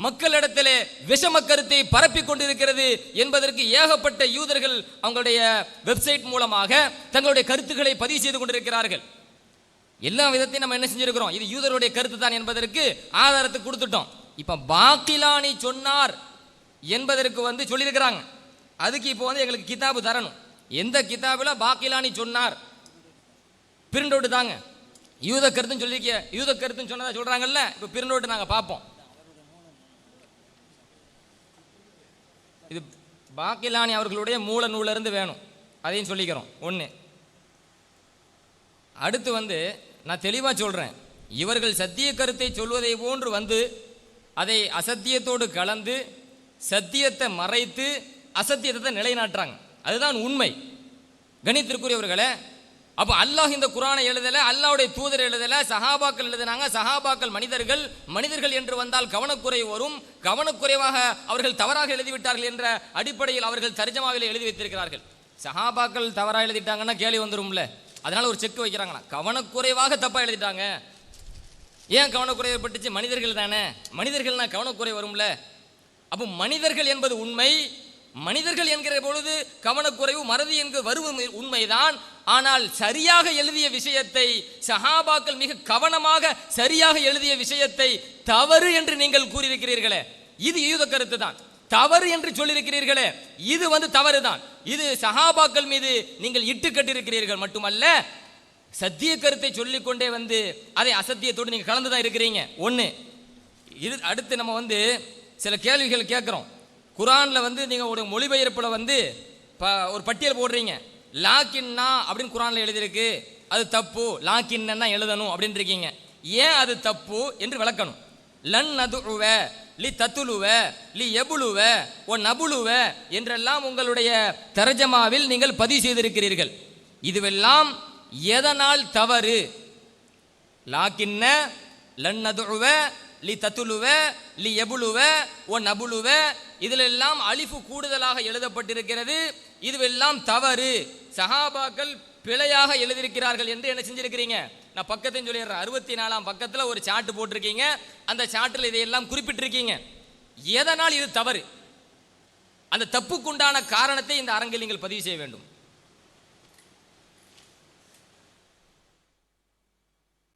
மக்களிடத்திலே விஷம கருத்தை பரப்பிக் கொண்டிருக்கிறது என்பதற்கு ஏகப்பட்ட யூதர்கள் அவங்களுடைய வெப்சைட் மூலமாக தங்களுடைய கருத்துக்களை பதிவு செய்து கொண்டிருக்கிறார்கள். எல்லா விதத்தையும் நம்ம என்ன செஞ்சிருக்கிறோம், இது யூதருடைய கருத்து தான் என்பதற்கு ஆதாரத்தை கொடுத்துட்டோம். இப்ப பாக்கிலானி சொன்னார் என்பதற்கு சொல்லியிருக்கிறாங்க. அதுக்கு இப்போ எங்களுக்கு கிதாபு தரணும். எந்த கிதாபில் பாக்கிலானி சொன்னார் பிரிண்ட் அவுட் தாங்க. யூத கருத்துன்னு சொன்னதா சொல்றாங்கல்ல, இப்போ பிரிண்ட் அவுட் நாங்கள் பார்ப்போம். இது பாக்கிலானி அவர்களுடைய மூல நூலிருந்து வேணும், அதையும் சொல்லிக்கிறோம். ஒன்று. அடுத்து நான் தெளிவாக சொல்கிறேன், இவர்கள் சத்திய கருத்தை சொல்வதை போன்று அதை அசத்தியத்தோடு கலந்து சத்தியத்தை மறைத்து அசத்தியத்தை நிலைநாட்டுறாங்க. அதுதான் உண்மை. கணித்திற்குரியவர்களே, அப்போ அல்லாஹ் இந்த குர்ஆனை எழுதலை, அல்லாஹ்வுடைய தூதர் எழுதலை, சஹாபாக்கள் எழுதினாங்க. சஹாபாக்கள் மனிதர்கள் என்று வந்தால் கவனக்குறைவு வரும், கவனக்குறைவாக அவர்கள் தவறாக எழுதிவிட்டார்கள் என்ற அடிப்படையில் அவர்கள் தர்ஜமாவில் எழுதி வைத்திருக்கிறார்கள். சஹாபாக்கள் தவறாக எழுதிட்டாங்கன்னா கேள்வி வந்துரும்ல, அதனால ஒரு செக் வைக்கிறாங்களா, கவனக்குறைவாக தப்பா எழுதிட்டாங்க. ஏன் கவனக்குறைவு பட்டுச்சு? மனிதர்கள் தானே, மனிதர்கள்னா கவனக்குறை வரும்ல. அப்போ மனிதர்கள் என்பது உண்மை, மனிதர்கள் என்கிற பொழுது கவனக்குறைவு மறதி என்கிற வருவது உண்மைதான். ஆனால் சரியாக எழுதிய விஷயத்தை சஹாபாக்கள் மிக கவனமாக சரியாக எழுதிய விஷயத்தை தவறு என்று நீங்கள் கூறியிருக்கிறீர்களே, இது யூத கருத்து தான். தவறு என்று சொல்லியிருக்கிறீர்களே, இது தவறு தான். இது சஹாபாக்கள் மீது நீங்கள் இட்டு கட்டிருக்கிறீர்கள். மட்டுமல்ல, சத்திய கருத்தை சொல்லிக்கொண்டே அதை அசத்தியத்தோடு நீங்கள் கலந்துதான் இருக்கிறீங்க. ஒன்று. இது அடுத்து நம்ம சில கேள்விகள் கேட்குறோம். குர்ஆன்ல நீங்கள் ஒரு மொழிபெயர்ப்பில் ஒரு பட்டியல் போடுறீங்க. லாக்கின்னா அப்படின்னு குர்ஆன்ல எழுதியிருக்கு, அது தப்பு, லாக்கின்னா எழுதணும் அப்படின்னு இருக்கீங்க. ஏன் அது தப்பு என்று விளக்கணும். லன் நதுவ லி தத்துலுவ லி எபுலுவ ஒ நபுலுவ என்றெல்லாம் உங்களுடைய தர்ஜமாவில் நீங்கள் பதிவு செய்திருக்கிறீர்கள். இதுவெல்லாம் எதனால் தவறு? லாக்கின்ன லன் நதுவ லி தத்துலுவ லி எபுலுவ ஒ நபுலுவ இதிலெல்லாம் அலிஃபு கூடுதலாக எழுதப்பட்டிருக்கிறது. இதுவெல்லாம் தவறு, சஹாபாக்கள் பிழையாக எழுதியிருக்கிறார்கள் என்று என்ன செஞ்சிருக்கிறீங்க? நான் பக்கத்தையும் சொல்லிடுறேன். 64ஆம் பக்கத்தில் ஒரு சார்ட் போட்டிருக்கீங்க. அந்த சார்ட்டில் இதையெல்லாம் குறிப்பிட்டிருக்கீங்க. எதனால் இது தவறு? அந்த தப்புக்குண்டான காரணத்தை இந்த அரங்கில் நீங்கள் பதிவு செய்ய வேண்டும்.